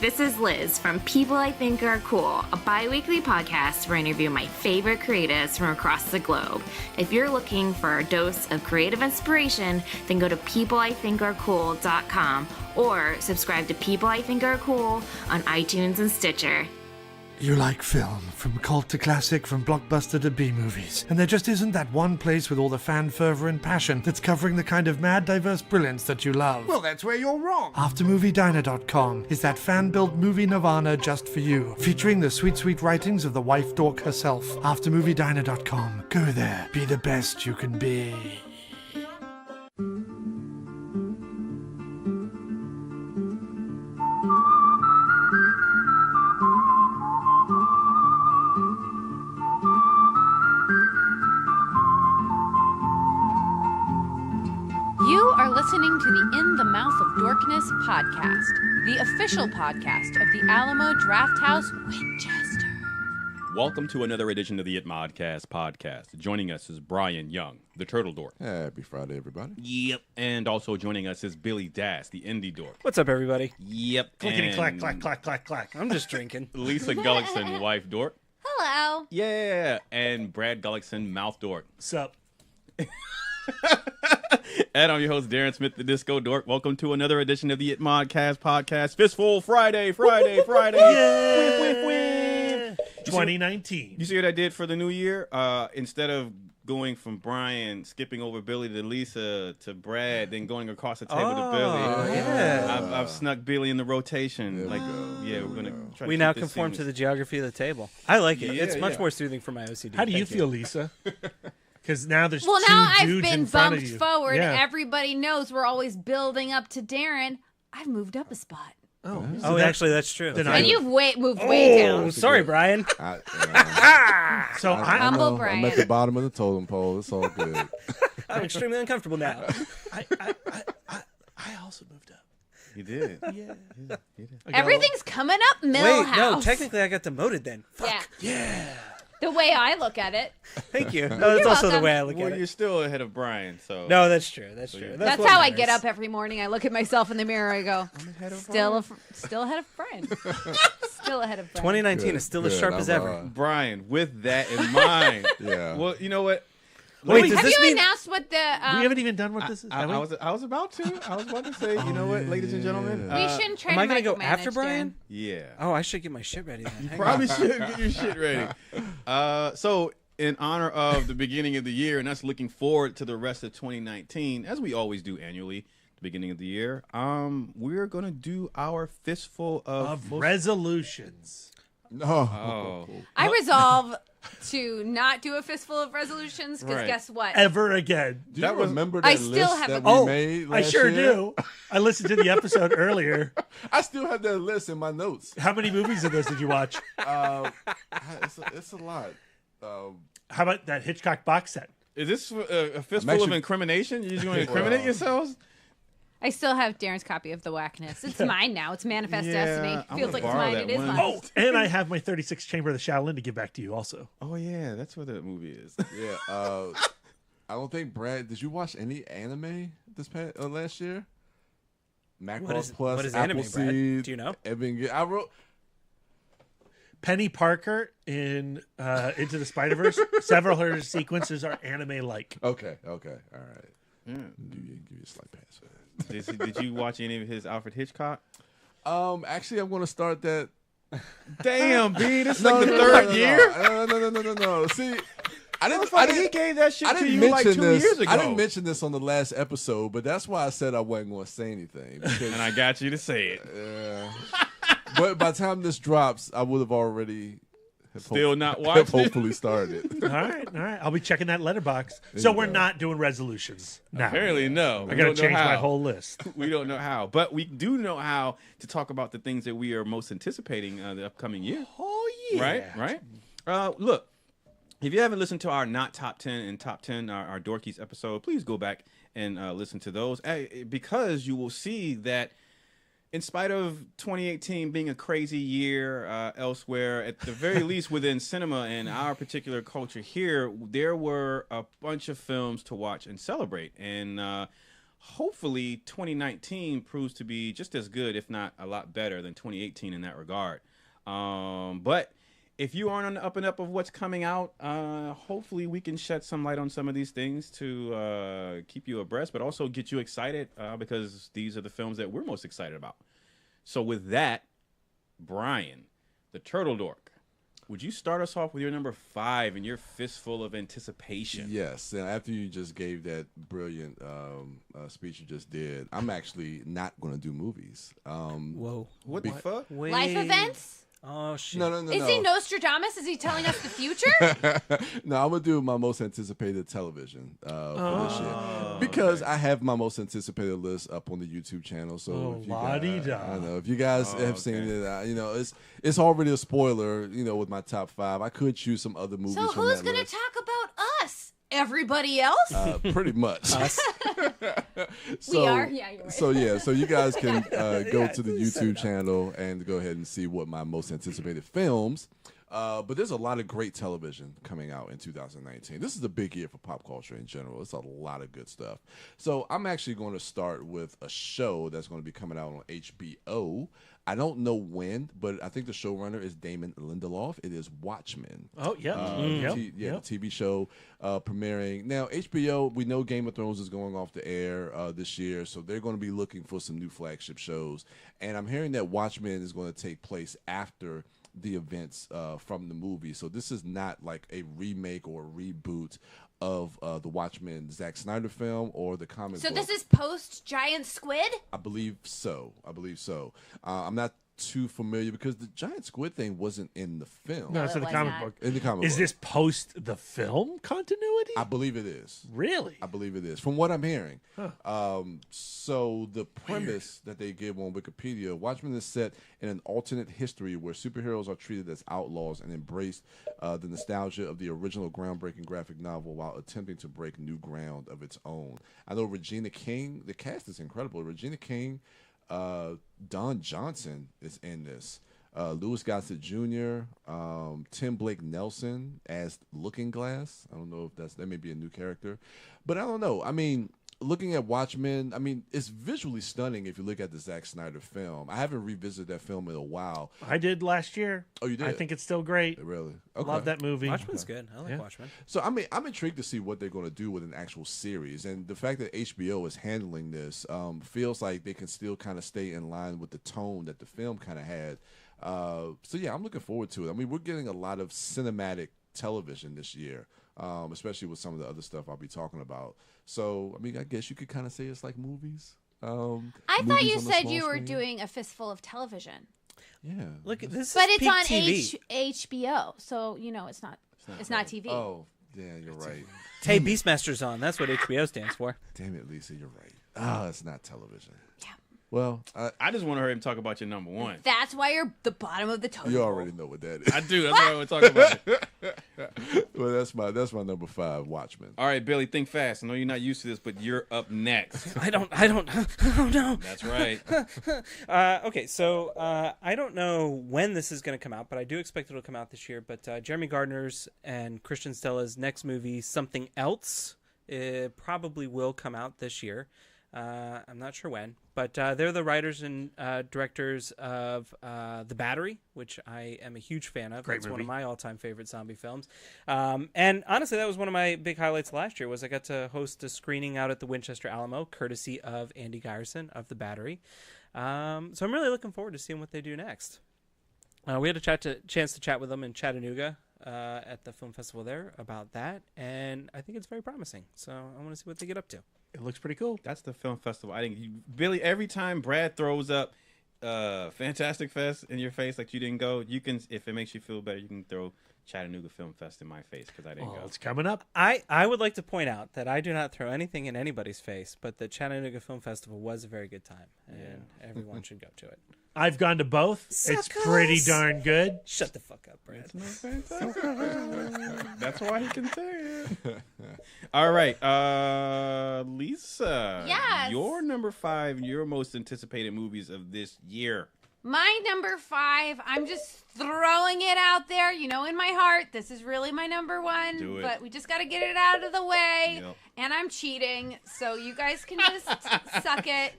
this is Liz from People I Think Are Cool, a bi-weekly podcast where I interview my favorite creatives from across the globe. If you're looking for a dose of creative inspiration, then go to peopleithinkarecool.com or subscribe to People I Think Are Cool on iTunes and Stitcher. You like film, from cult to classic, from blockbuster to B-movies. And there just isn't that one place with all the fan fervor and passion that's covering the kind of mad, diverse brilliance that you love. Well, that's where you're wrong. AfterMovieDiner.com is that fan-built movie nirvana just for you, featuring the sweet, sweet writings of the wife dork herself. AfterMovieDiner.com. Go there. Be the best you can be. Listening to the In the Mouth of Dorkness podcast, the official podcast of the Alamo Drafthouse, Winchester. Welcome to another edition of the It Modcast podcast. Joining us is Brian Young, the Turtle Dork. Happy Friday, everybody. Yep. And also joining us is Billy Das, the Indie Dork. What's up, everybody? Yep. Clickety clack, clack, clack, clack, clack. I'm just drinking. Lisa Gullickson, wife dork. Hello. Yeah. And Brad Gullickson, mouth dork. Sup? And I'm your host, Darren Smith, the Disco Dork. Welcome to another edition of the It Modcast podcast. Fistful Friday. Yeah. 2019. You see what I did for the new year? Instead of going from Brian, skipping over Billy to Lisa to Brad, then going across the table to Billy. Yeah. I've snuck Billy in the rotation. There we go. Yeah, we're gonna try We to now keep this conform to seamless. the geography of the table. I like it. Yeah, It's much yeah. more soothing for my OCD. How do you Thank feel, Lisa? Because now there's Well, two now I've dudes been in front of bumped you. forward. Yeah. Everybody knows we're always building up to Darren. I've moved up a spot. Oh, Oh, actually, that's true. Then And you've moved way down. Oh, sorry, Brian. So Humble I'm Brian. at the bottom of the totem pole. It's all good. I'm extremely uncomfortable now. I also moved up. You did. Yeah. Everything's coming up, Wait, Millhouse. no, technically I got demoted then. Fuck. Yeah. The way I look at it. Thank you. No, that's also the welcome. way I look Well, at you're it. still ahead of Brian, so. No, that's true. That's true. That's what how I matters. get up every morning. I look at myself in the mirror. I go, still ahead of Brian. Still ahead of Brian. 2019 is still as sharp as ever. Brian, with that in mind. Yeah. Well, you know what? Wait, does Have this you mean... announced what the... We haven't even done what this is. I was about to. I was about to say, you know what, ladies and gentlemen? we shouldn't try Am I to going to go after micromanage, Brian? Darren. Yeah. Oh, I should get my shit ready then. Hang Probably on. should get your shit ready. So, in honor of the beginning of the year and us looking forward to the rest of 2019, as we always do annually, the beginning of the year, we're going to do our fistful of resolutions. No. Oh. I resolve to not do a fistful of resolutions because Right. guess what? Ever again. Do you That was- remember that I still list have that a- we made I last sure year? do. I listened to the episode earlier. I still have that list in my notes. How many movies of those did you watch? It's a lot. How about that Hitchcock box set? Is this a fistful actually- of incrimination? You're just going to incriminate Well- yourselves? I still have Darren's copy of The Whackness. It's mine now. It's Manifest Yeah, Destiny. I'm Feels gonna like it's borrow mine. that It is one. mine. Oh, and I have my 36 Chamber of the Shaolin to give back to you also. Oh, yeah. That's what that movie is. Yeah. I don't think Brad. Did you watch any anime this last year? Macross Plus. what is anime, Brad? Appleseed, Do you know? I wrote. Penny Parker in Into the Spider-Verse. Several of her sequences are anime-like. Okay. All right. Yeah. Give you a slight pass for that. Did you watch any of his Alfred Hitchcock? Actually, I'm going to start that. Damn, B, this is like the third year? No. See, He gave that shit I to didn't you mention like 2 this. years ago. I didn't mention this on the last episode, but that's why I said I wasn't going to say anything. Because, And I got you to say it. but by the time this drops, I would have already Still not watching it? hopefully started. All right. I'll be checking that letterbox. So you we're go. not doing resolutions now. Apparently, no. I got to change my whole list. We don't know how. But we do know how to talk about the things that we are most anticipating the upcoming year. Oh, yeah. Right? Look, if you haven't listened to our Not Top 10 and Top 10, our Dorkies episode, please go back and listen to those. Because you will see that in spite of 2018 being a crazy year elsewhere, at the very least within cinema and our particular culture here, there were a bunch of films to watch and celebrate. And hopefully 2019 proves to be just as good, if not a lot better than 2018 in that regard. But if you aren't on the up and up of what's coming out, hopefully we can shed some light on some of these things to keep you abreast, but also get you excited because these are the films that we're most excited about. So with that, Brian, the Turtle Dork, would you start us off with your number 5 and your fistful of anticipation? Yes, and after you just gave that brilliant speech you just did, I'm actually not going to do movies. Whoa. What the fuck? Wait. Life events? Oh, shit. No. Is he Nostradamus? Is he telling us the future? No, I'm gonna do my most anticipated television for this year because I have my most anticipated list up on the YouTube channel. So if you guys, I know if you guys have seen it, you know it's already a spoiler. You know, with my top 5, I could choose some other movies. So from who's that going to list. talk about us? Everybody else? Pretty much. We are? Yeah, you're right. So you guys can go to the YouTube channel and go ahead and see what my most anticipated films. But there's a lot of great television coming out in 2019. This is a big year for pop culture in general. It's a lot of good stuff. So I'm actually going to start with a show that's going to be coming out on HBO. I don't know when, but I think the showrunner is Damon Lindelof. It is Watchmen. Oh, yeah. The TV show premiering. Now, HBO, we know Game of Thrones is going off the air this year, so they're going to be looking for some new flagship shows. And I'm hearing that Watchmen is going to take place after the events from the movie. So this is not like a remake or a reboot of the Watchmen Zack Snyder film or the comic book. So this is post Giant Squid? I believe so. I'm not too familiar because the giant squid thing wasn't in the film. No, it's in the it was comic not. book. In the comic Is book. this post the film continuity? I believe it is. Really? I believe it is, from what I'm hearing. So the premise that they give on Wikipedia, Watchmen is set in an alternate history where superheroes are treated as outlaws and embrace the nostalgia of the original groundbreaking graphic novel while attempting to break new ground of its own. I know Regina King, the cast is incredible. Regina King, Don Johnson is in this. Louis Gossett Jr., Tim Blake Nelson as Looking Glass. I don't know if that may be a new character, but I don't know. I mean, looking at Watchmen, I mean, it's visually stunning if you look at the Zack Snyder film. I haven't revisited that film in a while. I did last year. Oh, you did? I think it's still great. Really? Okay. Love that movie. Watchmen's good. I like Yeah. Watchmen. So I mean, I'm intrigued to see what they're going to do with an actual series, and the fact that HBO is handling this feels like they can still kind of stay in line with the tone that the film kind of had. So yeah, I'm looking forward to it. I mean, we're getting a lot of cinematic television this year, especially with some of the other stuff I'll be talking about. So I mean, I guess you could kind of say it's like movies. I thought movies you on the said small you were screen. doing a fistful of television. Yeah. Look, this But is it's peak on TV. HBO, so you know it's not TV. Oh, yeah, you're right. Hey, Beastmaster's on. That's what HBO stands for. Damn it, Lisa, you're right. Ah, it's not television. Yeah. Well, I just want to hear him talk about your number 1. That's why you're the bottom of the totem you pole. already know what that is. I do. That's what I want to talk about. Well, that's my number 5, Watchmen. All right, Billy, think fast. I know you're not used to this, but you're up next. I don't. Oh no. That's right. Okay, so I don't know when this is going to come out, but I do expect it'll come out this year. But Jeremy Gardner's and Christian Stella's next movie, Something Else, it probably will come out this year. I'm not sure when, but they're the writers and directors of The Battery, which I am a huge fan of. Great It's one movie. of my all-time favorite zombie films. And honestly, that was one of my big highlights last year. Was I got to host a screening out at the Winchester Alamo, courtesy of Andy Geierson of The Battery. So I'm really looking forward to seeing what they do next. We had a chance to chat with them in Chattanooga at the film festival there about that, and I think it's very promising. So I want to see what they get up to. It looks pretty cool. That's the film festival. I think Billy, every time Brad throws up Fantastic Fest in your face like you didn't go, you can, if it makes you feel better, you can throw Chattanooga Film Fest in my face because I didn't Oh, go. it's coming up. I would like to point out that I do not throw anything in anybody's face, but the Chattanooga Film Festival was a very good time, and everyone should go to it. I've gone to both. It's pretty darn good. Shut the fuck up, Brad. That's why he can say it. All right, Lisa. Yes. Your number 5 and your most anticipated movies of this year. My number 5, I'm just throwing it out there. You know, in my heart, this is really my number 1. Do it. But we just got to get it out of the way. Yep. And I'm cheating, so you guys can just suck it.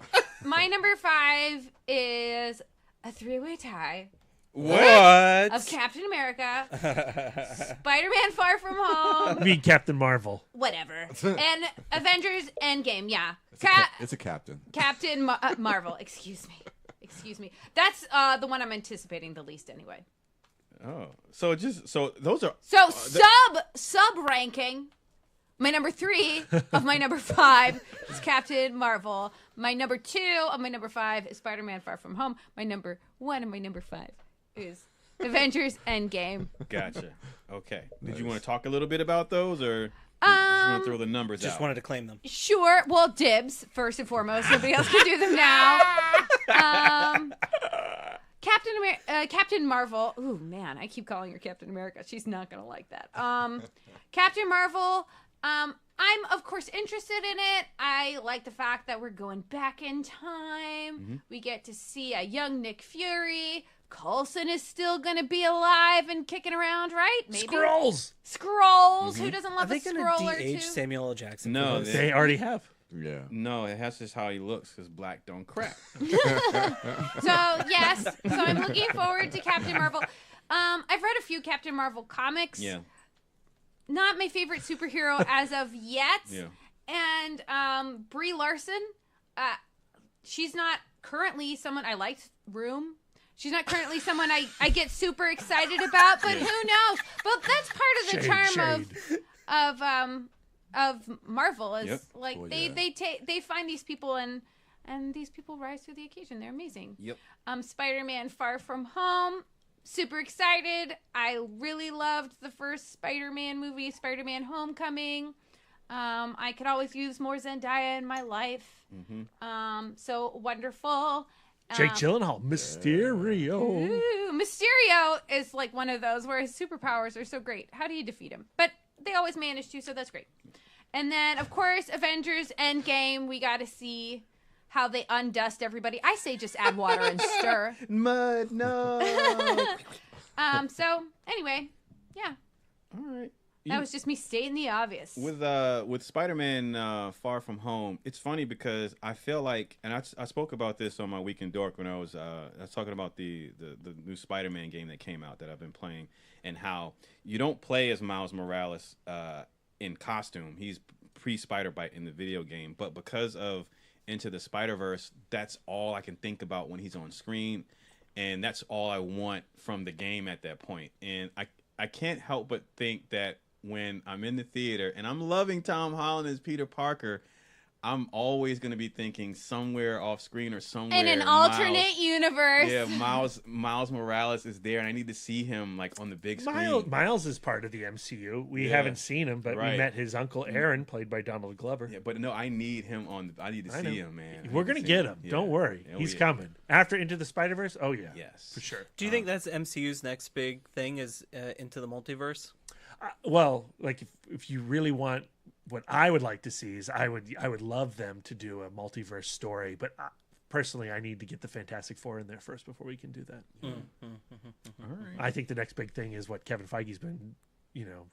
My number 5 is a 3-way tie What? of Captain America, Spider-Man Far From Home, I mean Captain Marvel. whatever, and Avengers Endgame. Yeah, It's a captain. Captain Marvel. Excuse me. That's the one I'm anticipating the least anyway. Oh, so those are So sub ranking. My number 3 of my number 5 is Captain Marvel. My number 2 of my number 5 is Spider-Man Far From Home. My number 1 of my number 5 is Avengers Endgame. Gotcha. Okay. Did you want to talk a little bit about those, or did you want to throw the numbers Just out? wanted to claim them. Sure. Well, dibs, first and foremost. Nobody else can do them now. Captain Marvel. Ooh, man, I keep calling her Captain America. She's not going to like that. Captain Marvel, I'm, of course, interested in it. I like the fact that we're going back in time. Mm-hmm. We get to see a young Nick Fury. Coulson is still going to be alive and kicking around, right? Maybe. Scrolls. Scrolls. Who doesn't Are love a they going scroll to or two? de-age Samuel L. Jackson? No, for this? They already have. Yeah. No, that's just how he looks, because black don't crack. So yes, so I'm looking forward to Captain Marvel. I've read a few Captain Marvel comics. Yeah. Not my favorite superhero as of yet. Yeah. And Brie Larson, she's not currently someone I liked. Room. She's not currently someone I get super excited about, but who knows? But that's part of the charm of Marvel is Yep. like Well, they find these people and these people rise to the occasion. They're amazing. Yep. Spider-Man Far From Home. Super excited. I really loved the first Spider-Man movie, Spider-Man Homecoming. I could always use more Zendaya in my life. So wonderful. Jake Gyllenhaal, Mysterio. Ooh, Mysterio is like one of those where his superpowers are so great. How do you defeat him? But they always manage to, so that's great. And then, of course, Avengers Endgame. We got to see how they undust everybody. I say just add water and stir. Mud, no. So anyway, yeah, All right. that was just me stating the obvious. With Spider-Man Far From Home, it's funny because I feel like, and I spoke about this on my Weekend Dork when I was talking about the new Spider-Man game that came out that I've been playing, and how you don't play as Miles Morales in costume. He's pre-Spider-Bite in the video game, but because of Into the Spider-Verse, that's all I can think about when he's on screen, and that's all I want from the game at that point. And I can't help but think that when I'm in the theater and I'm loving Tom Holland as Peter Parker, I'm always going to be thinking somewhere off screen or somewhere in an alternate universe. Yeah, Miles Morales is there, and I need to see him like on the big screen. Miles is part of the MCU. We haven't seen him, but we met his uncle Aaron, played by Donald Glover. Yeah, but no, I need him on. I need to see him, man. We're gonna get him. Don't worry, he's coming after Into the Spider-Verse. Oh yeah, yes, for sure. Do you think that's MCU's next big thing is Into the Multiverse? Well, like if you really want what I would like to see is I would love them to do a multiverse story, but personally I need to get the Fantastic Four in there first before we can do that. All right. I think the next big thing is what Kevin Feige's been,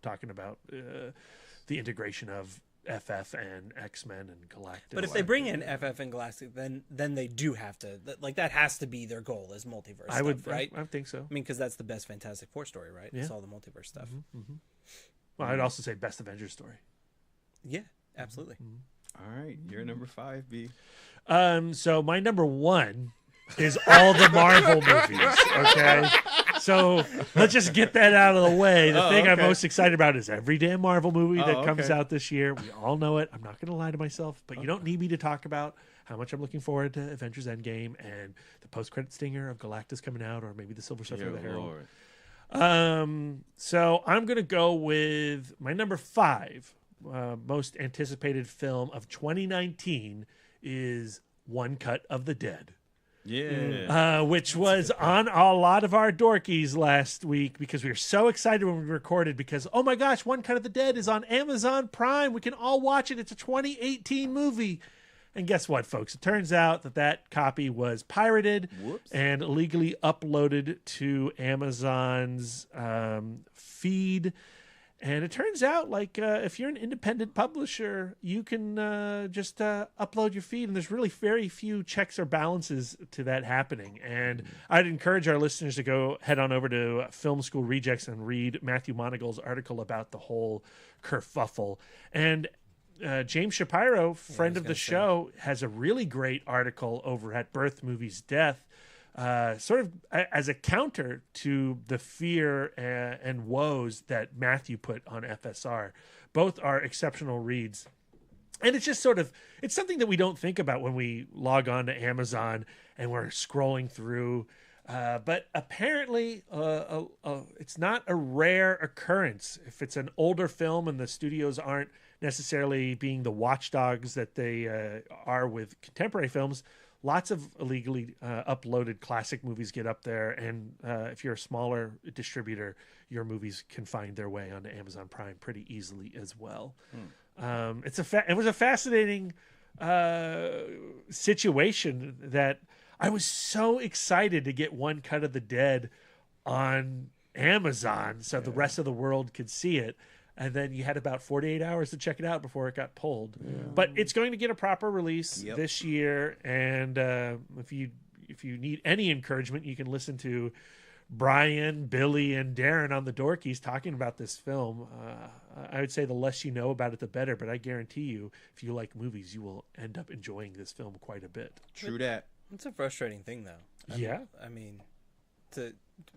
talking about, the integration of FF and X-Men and Galactus. But if they bring in FF and Galactic, then they do have to, like, that has to be their goal is multiverse stuff, right? I think so. I mean, because that's the best Fantastic Four story, right? Yeah. It's all the multiverse stuff. Well, I'd also say best Avengers story. Yeah, absolutely. All right, you're number 5, B. So my number 1 is all the Marvel movies. Okay, so let's just get that out of the way. The thing I'm most excited about is every damn Marvel movie that comes out this year. We all know it. I'm not going to lie to myself, but you don't need me to talk about how much I'm looking forward to Avengers Endgame and the post-credit stinger of Galactus coming out, or maybe the Silver Surfer or the Herald. So I'm going to go with my number 5. Most anticipated film of 2019 is One Cut of the Dead. Yeah. Which was on a lot of our dorkies last week because we were so excited when we recorded because, oh my gosh, One Cut of the Dead is on Amazon Prime. We can all watch it. It's a 2018 movie. And guess what, folks? It turns out that copy was pirated and illegally uploaded to Amazon's feed. And it turns out, like, if you're an independent publisher, you can just upload your feed, and there's really very few checks or balances to that happening. And I'd encourage our listeners to go head on over to Film School Rejects and read Matthew Monagle's article about the whole kerfuffle. And James Shapiro, friend of the show, has a really great article over at Birth Movies Death, sort of as a counter to the fear and woes that Matthew put on FSR. Both are exceptional reads. And it's just sort of, it's something that we don't think about when we log on to Amazon and we're scrolling through. But apparently, it's not a rare occurrence. If it's an older film and the studios aren't necessarily being the watchdogs that they are with contemporary films, lots of illegally uploaded classic movies get up there, and if you're a smaller distributor, your movies can find their way onto Amazon Prime pretty easily as well. It was a fascinating situation that I was so excited to get One Cut of the Dead on Amazon so the rest of the world could see it. And then you had about 48 hours to check it out before it got pulled. Yeah. But it's going to get a proper release this year. And if you need any encouragement, you can listen to Brian, Billy, and Darren on the Dorkies talking about this film. I would say the less you know about it, the better. But I guarantee you, if you like movies, you will end up enjoying this film quite a bit. True that. It's a frustrating thing, though. I mean,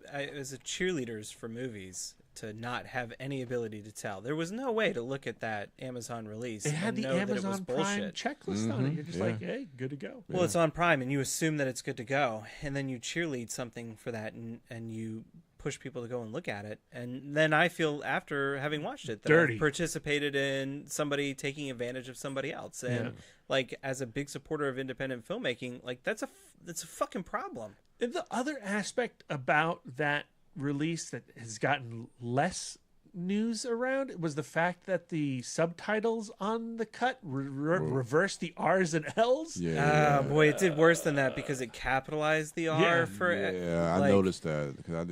as a cheerleaders for movies, to not have any ability to tell. There was no way to look at that Amazon release. It had and the know Amazon that it was Prime bullshit. checklist on it. You're just like, hey, good to go. Well, it's on Prime, and you assume that it's good to go, and then you cheerlead something for that, and you push people to go and look at it. And then I feel, after having watched it, that dirty. I've participated in somebody taking advantage of somebody else. And like, as a big supporter of independent filmmaking, like, that's a fucking problem. And the other aspect about that release that has gotten less news around was the fact that the subtitles on the cut reversed the R's and L's. Boy, it did worse than that because it capitalized the R for. Yeah, I noticed that because I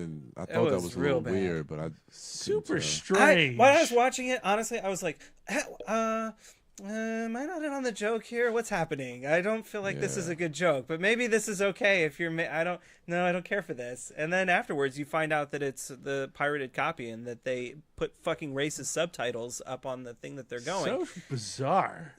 thought that was a little weird, but super strange. When I was watching it, honestly, I was like, am I not in on the joke here? What's happening? I don't feel like this is a good joke, but maybe this is okay if you're. I don't care for this. And then afterwards, you find out that it's the pirated copy and that they put fucking racist subtitles up on the thing that they're going. So bizarre.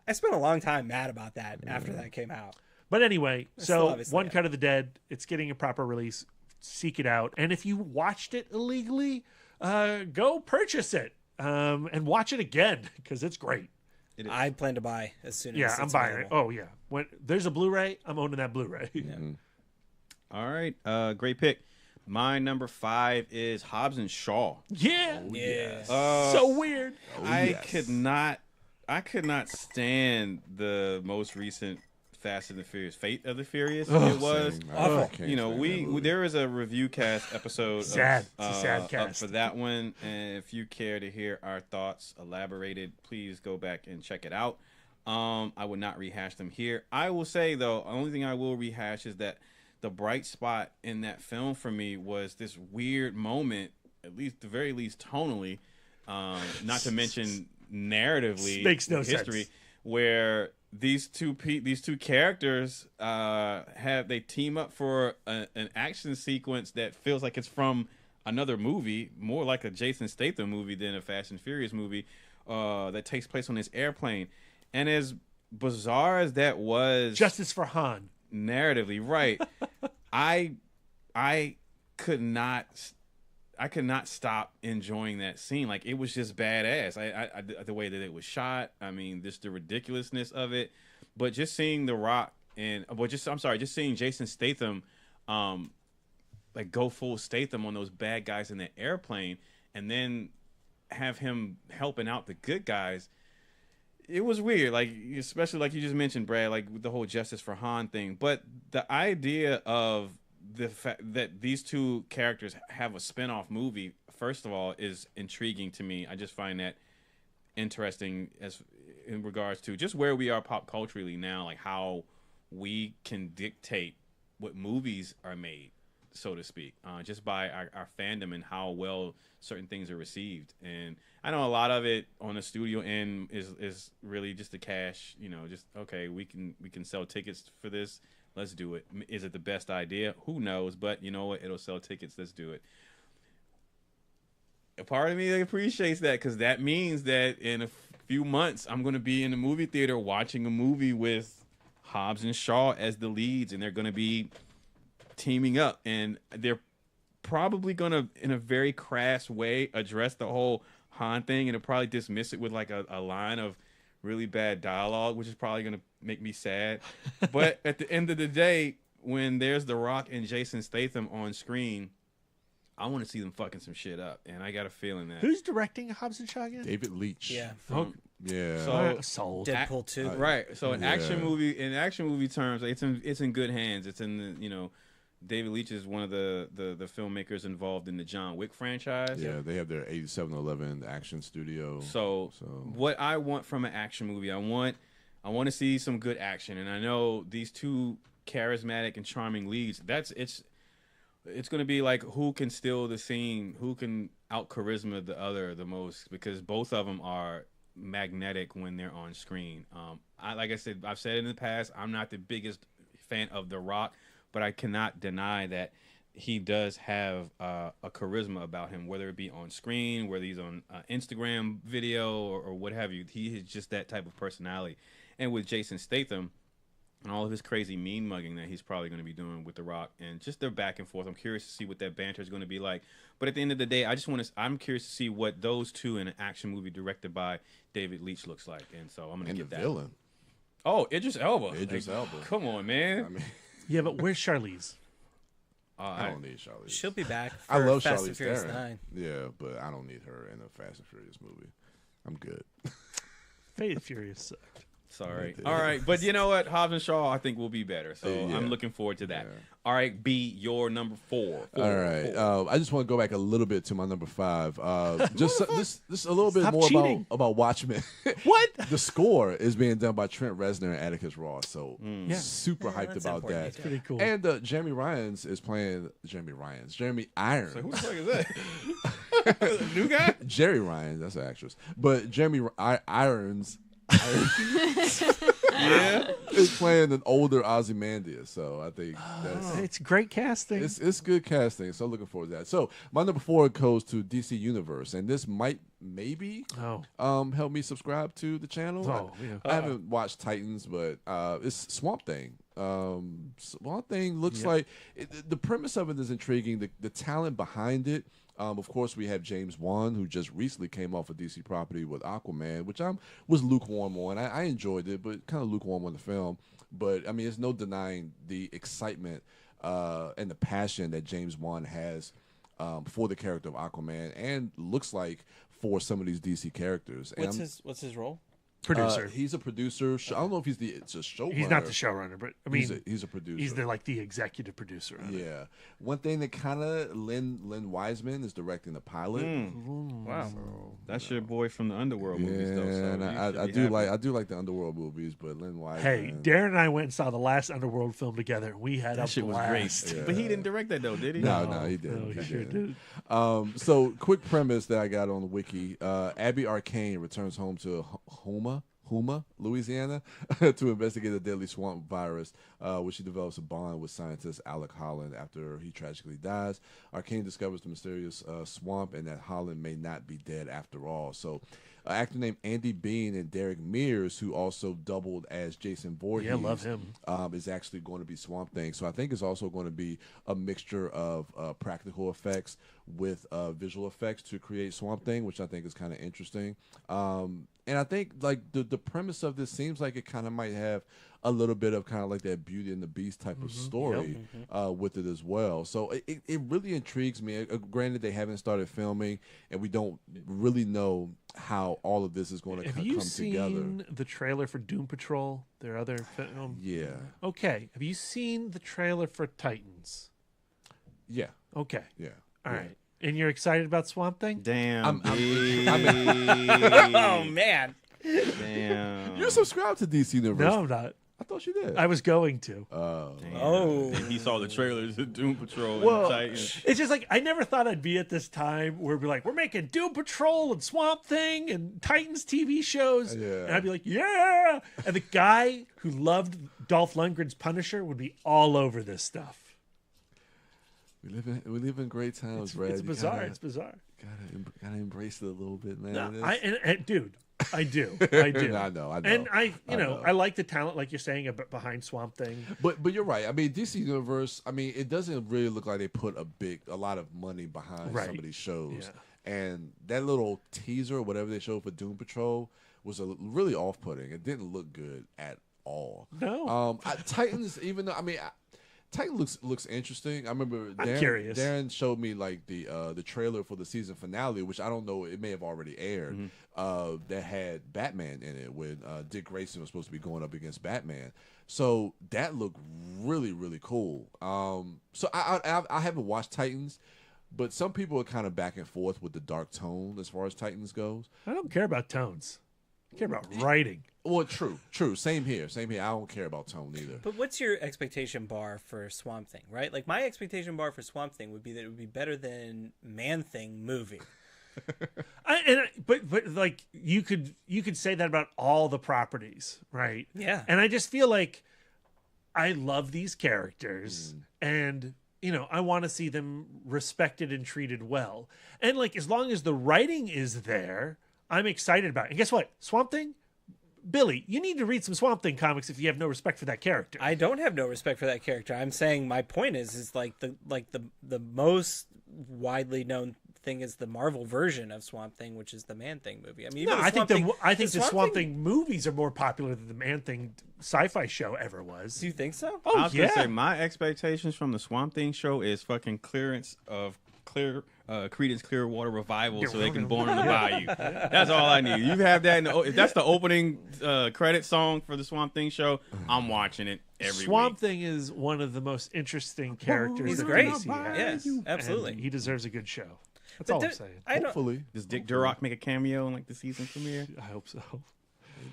I spent a long time mad about that after that came out. But anyway, so One Cut of the Dead, it's getting a proper release. Seek it out, and if you watched it illegally, go purchase it and watch it again because it's great. I plan to buy as soon as it's I'm buying available. it. Oh, yeah. When there's a Blu-ray, I'm owning that Blu-ray. All right. Great pick. My number 5 is Hobbs and Shaw. Yeah. Oh, yes. So weird. I could not stand the most recent Fast and the Furious, Fate of the Furious. It was awful. There is a review cast episode sad cast for that one, and if you care to hear our thoughts elaborated, please go back and check it out. I would not rehash them here. I will say though, the only thing I will rehash is that the bright spot in that film for me was this weird moment, at least the very least tonally, not to mention narratively, makes no history, sense. Where these two characters they team up for an action sequence that feels like it's from another movie, more like a Jason Statham movie than a Fast and Furious movie, that takes place on this airplane. And as bizarre as that was, Justice for Han, narratively, right? I could not stop enjoying that scene. Like, it was just badass. I the way that it was shot. I mean, just the ridiculousness of it. But just seeing The Rock just seeing Jason Statham, like, go full Statham on those bad guys in the airplane, and then have him helping out the good guys. It was weird, like, especially like you just mentioned, Brad, like with the whole Justice for Han thing. But the idea of the fact that these two characters have a spin-off movie, first of all, is intriguing to me. I just find that interesting as in regards to just where we are pop culturally now, like how we can dictate what movies are made, so to speak, just by our fandom and how well certain things are received. And I know a lot of it on the studio end is really just the cash, just, okay, we can sell tickets for this. Let's do it. Is it the best idea? Who knows? But you know what? It'll sell tickets. Let's do it. A part of me appreciates that, because that means that in a few months I'm going to be in the movie theater watching a movie with Hobbs and Shaw as the leads, and they're going to be teaming up, and they're probably going to, in a very crass way, address the whole Han thing, and they'll probably dismiss it with like a line of really bad dialogue, which is probably going to make me sad. But at the end of the day, when there's The Rock and Jason Statham on screen, I want to see them fucking some shit up, and I got a feeling that. Who's directing Hobbs and Shaw again? David Leitch. Yeah. Yeah. So sold. Deadpool 2. right. So in Yeah. action movie terms, it's in good hands. It's in the David Leitch is one of the filmmakers involved in the John Wick franchise. Yeah, they have their 8711 action studio. So what I want from an action movie, I want to see some good action, and I know these two charismatic and charming leads. It's going to be like who can steal the scene, who can out charisma the other the most, because both of them are magnetic when they're on screen. Like I said, I've said in the past, I'm not the biggest fan of The Rock, but I cannot deny that he does have a charisma about him, whether it be on screen, whether he's on Instagram video or what have you. He is just that type of personality. And with Jason Statham and all of his crazy mean mugging that he's probably going to be doing with The Rock, and just their back and forth, I'm curious to see what that banter is going to be like. But at the end of the day, I'm curious to see what those two in an action movie directed by David Leitch looks like. And so I'm going to And get the that. villain. Oh, Idris Elba. Idris Elba. Come on, man. I mean, Yeah, but where's Charlize? I don't need Charlize. She'll be back for I love Fast and Charlize Furious Theron. 9. Yeah, but I don't need her in a Fast and Furious movie. I'm good. Fate and Furious sucked. Sorry. All right. But you know what? Hobbs and Shaw, I think, will be better. So Yeah. I'm looking forward to that. Yeah. All right, B, your number 4. All right. I just want to go back a little bit to my number 5. Just a little bit Stop more cheating. about Watchmen. What? The score is being done by Trent Reznor and Atticus Ross, so Yeah. super hyped that's about important that. detail. Pretty cool. And Jeremy Irons is playing Jeremy Irons. Who the fuck is that? New guy? Jerry Ryan, that's an actress. But Jeremy Irons Yeah. is playing an older Ozymandias, so I think that's It's great casting. it's good casting. So looking forward to that. So my number 4 goes to DC Universe, and this might maybe help me subscribe to the channel. Oh, yeah. I haven't watched Titans, but it's Swamp Thing. Swamp Thing looks like the premise of it is intriguing. The talent behind it. Of course, we have James Wan, who just recently came off a DC property with Aquaman, which I was lukewarm on. I enjoyed it, but kind of lukewarm on the film. But, I mean, there's no denying the excitement and the passion that James Wan has for the character of Aquaman, and looks like for some of these DC characters. And What's his role? Producer. He's a producer. I don't know if he's the showrunner. He's not the showrunner, but I mean, he's a producer. He's the executive producer. Of it. Yeah. One thing that kind of Lynn Wiseman is directing the pilot. Wow. That's your boy from the Underworld movies, though. So and I do like the Underworld movies, but Lynn Wiseman. Hey, Darren and I went and saw the last Underworld film together. We had that a shit was blast. great. But he didn't direct that, though, did he? No, he didn't. No, He he sure didn't. did. So, quick premise that I got on the wiki: Abby Arcane returns home to Houma, Louisiana, to investigate a deadly swamp virus, which she develops a bond with scientist Alec Holland after he tragically dies. Arcane discovers the mysterious swamp and that Holland may not be dead after all. So, an actor named Andy Bean and Derek Mears, who also doubled as Jason Voorhees, Yeah, love him. is actually going to be Swamp Thing. So I think it's also going to be a mixture of practical effects with visual effects to create Swamp Thing, which I think is kind of interesting. And I think like the premise of this seems like it kind of might have a little bit of kind of like that Beauty and the Beast type of story with it as well. So it really intrigues me. Granted, they haven't started filming, and we don't really know how all of this is going to come together. Have you seen the trailer for Doom Patrol, their other film? Yeah. Okay. Have you seen the trailer for Titans? Yeah. Okay. Yeah. All right. And you're excited about Swamp Thing? Damn. Oh man. Damn. You subscribe to DC Universe? No, I'm not. I thought you did. I was going to. Damn. Oh. And he saw the trailers of Doom Patrol Well, and Titans. it's just like I never thought I'd be at this time where we're like, we're making Doom Patrol and Swamp Thing and Titans TV shows. Yeah. And I'd be like, yeah. And the guy who loved Dolph Lundgren's Punisher would be all over this stuff. We live in great times, Brad. It's You bizarre. It's bizarre. Gotta embrace it a little bit, man. No, It's- dude, I do. I do. I know. And I know. I like the talent, like you're saying, behind Swamp Thing. But you're right. I mean, DC Universe. I mean, it doesn't really look like they put a lot of money behind Right. some of these shows. Yeah. And that little teaser, or whatever they showed for Doom Patrol, was really off-putting. It didn't look good at all. No. Titans, even though Titan looks interesting. I remember I'm curious. Darren showed me like the trailer for the season finale, which I don't know, it may have already aired. That had Batman in it when Dick Grayson was supposed to be going up against Batman. So that looked really, really cool. So I haven't watched Titans, but some people are kind of back and forth with the dark tone as far as Titans goes. I don't care about tones. I care about writing. Well, true. Same here. I don't care about tone either. But what's your expectation bar for Swamp Thing, right? Like, my expectation bar for Swamp Thing would be that it would be better than Man Thing movie. But like you could say that about all the properties, right? Yeah. And I just feel like I love these characters, and I want to see them respected and treated well. And like as long as the writing is there, I'm excited about it. And guess what? Swamp Thing? Billy, you need to read some Swamp Thing comics if you have no respect for that character. I don't have no respect for that character. I'm saying my point is like the most widely known thing is the Marvel version of Swamp Thing, which is the Man Thing movie. I mean, no, I think the Swamp Thing Thing movies are more popular than the Man Thing sci-fi show ever was. Do you think so? Oh I was yeah. gonna say my expectations from the Swamp Thing show is fucking clearance of Creedence Clearwater Revival, so they can Born in the Bayou. That's all I need. You have that. If that's the opening credit song for the Swamp Thing show, I'm watching it every Swamp week. Thing is one of the most interesting characters. He's that great. DC has. Yes, absolutely. And he deserves a good show. That's But all there- I'm saying. I don't. Hopefully. Does Dick Durock make a cameo in like the season premiere? I hope so.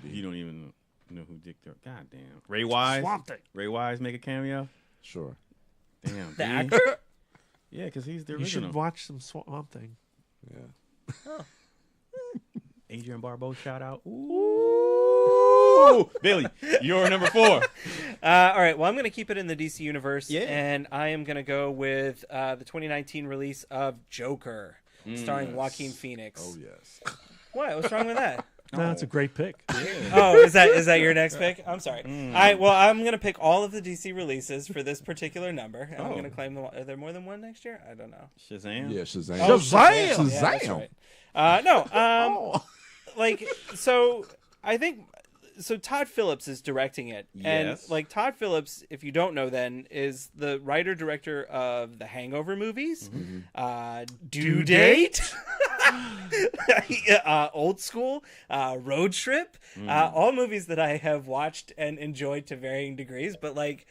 You don't even know who Dick Durock. God damn. Ray Wise. Swamp Thing. Ray Wise make a cameo. Sure. Damn. The dude. actor? Yeah, because he's the You original. should watch some Swamp Thing. Yeah. Adrian Barbeau shout out. Ooh, Billy, you're number 4. All right. Well, I'm going to keep it in the DC universe, Yeah. and I am going to go with the 2019 release of Joker, starring Joaquin Phoenix. Oh yes. What? What's wrong with that? No, that's a great pick. Oh, is that your next pick? I'm sorry. All right. Well, I'm going to pick all of the DC releases for this particular number, and I'm going to claim them. Are there more than one next year? I don't know. Shazam. Yeah, Shazam. Oh, Shazam! Yeah, that's right. No. Like, so I think so. Todd Phillips is directing it, and Yes. like Todd Phillips, if you don't know, then is the writer director of the Hangover movies, Due Date, Old School, Road Trip, all movies that I have watched and enjoyed to varying degrees. But like,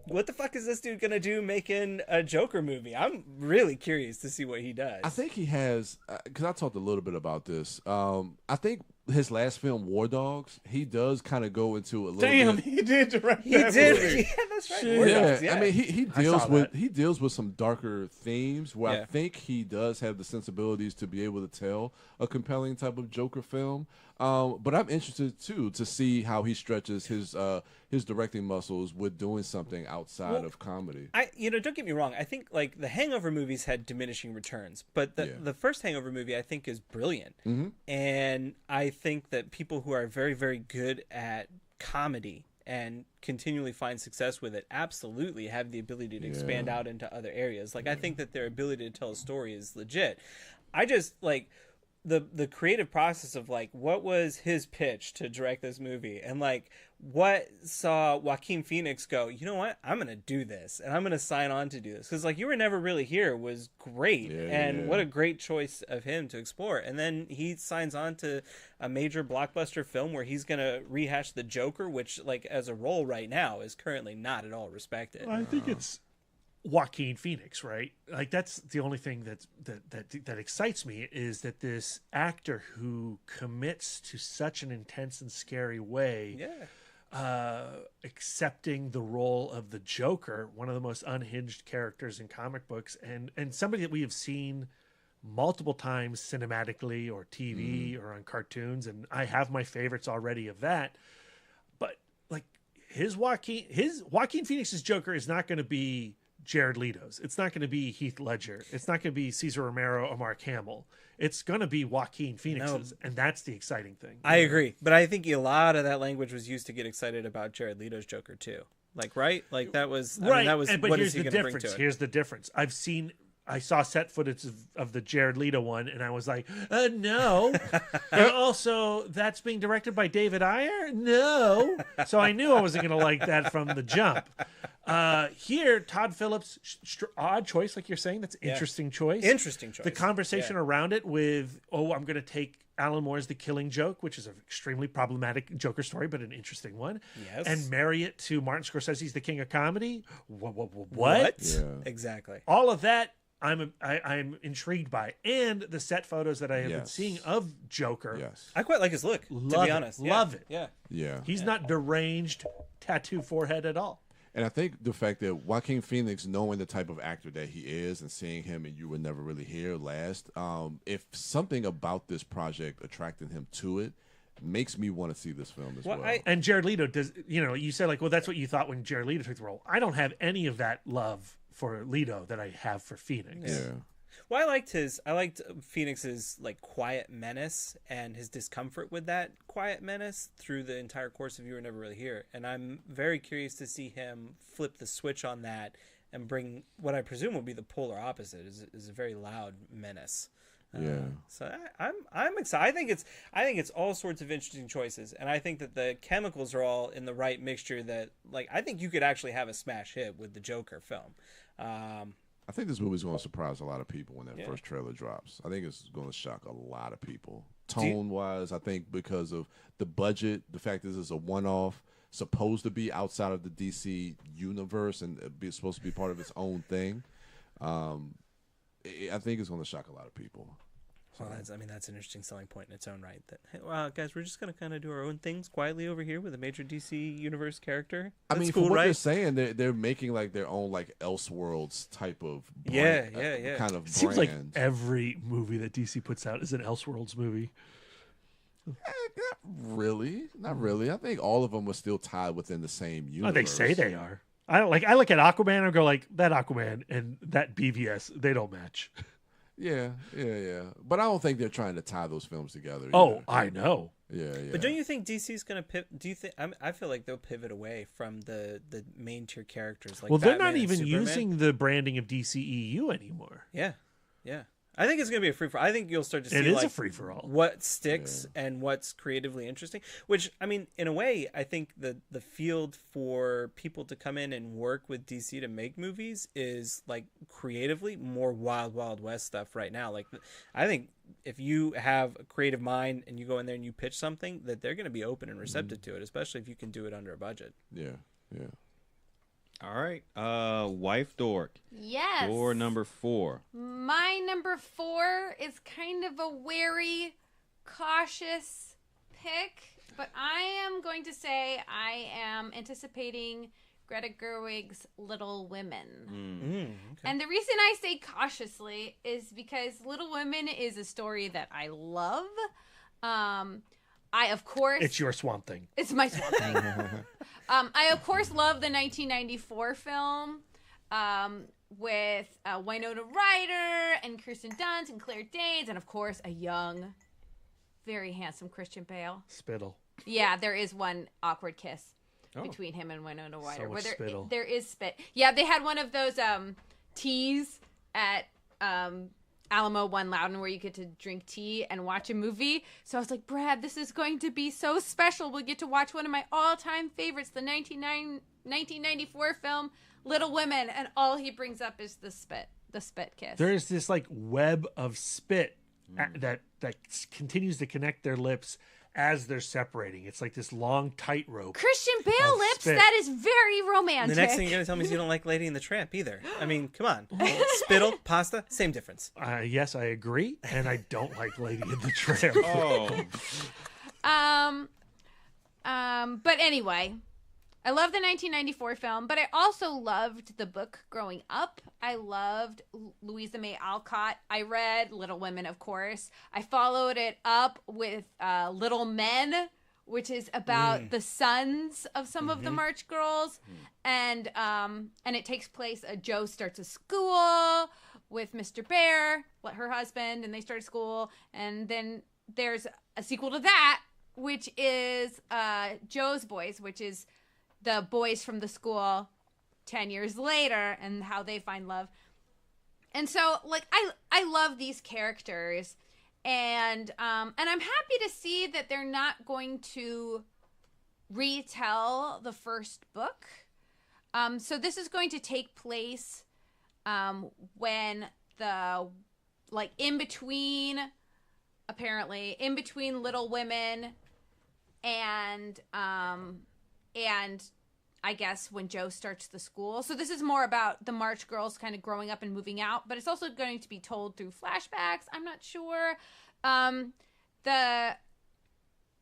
what the fuck is this dude gonna do making a Joker movie? I'm really curious to see what he does. I think he has, because I talked a little bit about this. I think his last film, War Dogs, he does kind of go into a little Damn, bit. he did direct he that did. movie. Yeah, that's right. Shit. War Yeah, Dogs, I mean, he deals saw with that. some darker themes where I Yeah. think he does have the sensibilities to be able to tell a compelling type of Joker film. But I'm interested too to see how he stretches his directing muscles with doing something outside of comedy. Don't get me wrong. I think like the Hangover movies had diminishing returns, but the first Hangover movie I think is brilliant, and I think that people who are very, very good at comedy and continually find success with it absolutely have the ability to expand out into other areas. Like I think that their ability to tell a story is legit. I just like the creative process of like what was his pitch to direct this movie, and like what saw Joaquin Phoenix go, you know what, I'm gonna do this and I'm gonna sign on to do this, because like You Were Never Really Here was great, and what a great choice of him to explore. And then he signs on to a major blockbuster film where he's gonna rehash the Joker, which like as a role right now is currently not at all respected. I think it's Joaquin Phoenix, right? Like that's the only thing that excites me is that this actor who commits to such an intense and scary way, accepting the role of the Joker, one of the most unhinged characters in comic books, and somebody that we have seen multiple times cinematically or TV or on cartoons, and I have my favorites already of that. But like his Joaquin Phoenix's Joker is not going to be Jared Leto's. It's not going to be Heath Ledger. It's not going to be Cesar Romero or Mark Hamill. It's going to be Joaquin Phoenix's, and that's the exciting thing. I agree, but I think a lot of that language was used to get excited about Jared Leto's Joker too. Like, right? Like that was right. I mean, that was. But what here's is he the going to bring difference. to it? Here's the difference. I saw set footage of the Jared Leto one, and I was like, no. And also, that's being directed by David Ayer? No. So I knew I wasn't going to like that from the jump. Here, Todd Phillips, odd choice, like you're saying. That's an interesting choice. Interesting choice. The conversation around it with, I'm going to take Alan Moore's The Killing Joke, which is an extremely problematic Joker story, but an interesting one. Yes. And marry it to Martin Scorsese's The King of Comedy. What? Yeah. Exactly. All of that I'm intrigued by, and the set photos that I have been seeing of Joker. Yes. I quite like his look, to be honest. Love it. Yeah. Yeah. He's not deranged, tattoo forehead at all. And I think the fact that Joaquin Phoenix, knowing the type of actor that he is and seeing him and you would never really hear last, if something about this project attracted him to it, makes me want to see this film as well. And Jared Leto does, you said like, well, that's what you thought when Jared Leto took the role. I don't have any of that love for Leto that I have for Phoenix. Yeah. Well, I liked Phoenix's like quiet menace and his discomfort with that quiet menace through the entire course of You Were Never Really Here. And I'm very curious to see him flip the switch on that and bring what I presume will be the polar opposite, is a very loud menace. Yeah. So I'm excited. I think it's all sorts of interesting choices, and I think that the chemicals are all in the right mixture. That like I think you could actually have a smash hit with the Joker film. I think this movie's going to surprise a lot of people when that first trailer drops. I think it's going to shock a lot of people. Tone-wise, I think because of the budget, the fact that this is a one-off, supposed to be outside of the DC universe and supposed to be part of its own thing. I think it's going to shock a lot of people. Well, that's an interesting selling point in its own right. That, hey, wow, guys, we're just going to kind of do our own things quietly over here with a major DC universe character. That's cool, from what right? they're saying, they're making like their own like Elseworlds type of brand, kind of Seems brand. like every movie that DC puts out is an Elseworlds movie. Not really. I think all of them are still tied within the same universe. Oh, they say they are. I look at Aquaman and go like, that Aquaman and that BVS, they don't match. Yeah. But I don't think they're trying to tie those films together. Oh, I know. Yeah. But don't you think DC's going to pivot? Do you think? I feel like they'll pivot away from the main tier characters. Like they're Batman not and even Superman. using the branding of DCEU anymore. Yeah. I think it's going to be a free for all. I think you'll start to see It is a free for all. What sticks and what's creatively interesting. Which, I mean, in a way, I think the field for people to come in and work with DC to make movies is like creatively more Wild Wild West stuff right now. Like, I think if you have a creative mind and you go in there and you pitch something, that they're going to be open and receptive to it, especially if you can do it under a budget. Yeah. All right. Wife Dork. Yes. Your number 4. My number 4 is kind of a wary, cautious pick, but I am going to say I am anticipating Greta Gerwig's Little Women. Okay. And the reason I say cautiously is because Little Women is a story that I love. I, of course... It's your Swamp Thing. It's my Swamp Thing. I, of course, love the 1994 film with Winona Ryder and Kirsten Dunst and Claire Danes and, of course, a young, very handsome Christian Bale. Spittle. Yeah, there is one awkward kiss between him and Winona Ryder. So much spittle. There is spit. Yeah, they had one of those teas at... Alamo One Loudon where you get to drink tea and watch a movie. So I was like, Brad, this is going to be so special. We'll get to watch one of my all-time favorites, the 1994 film Little Women, and all he brings up is the spit kiss. There's this like web of spit that continues to connect their lips as they're separating. It's like this long tightrope. Christian Bale lips. spit. That is very romantic. The next thing you're gonna tell me is you don't like Lady and the Tramp either. I mean, come on. Spittle, pasta, same difference. Yes, I agree, and I don't like Lady and the Tramp. But anyway, I love the 1994 film, but I also loved the book growing up. I loved Louisa May Alcott. I read Little Women, of course. I followed it up with Little Men, which is about the sons of some of the March Girls, and it takes place. Jo starts a school with Mr. Bear, her husband, and they start school, and then there's a sequel to that, which is Jo's Boys, which is the boys from the school 10 years later and how they find love. And so, like, I love these characters, and I'm happy to see that they're not going to retell the first book. So this is going to take place when in between Little Women and I guess when Jo starts the school. So this is more about the March Girls kind of growing up and moving out, but it's also going to be told through flashbacks. I'm not sure. The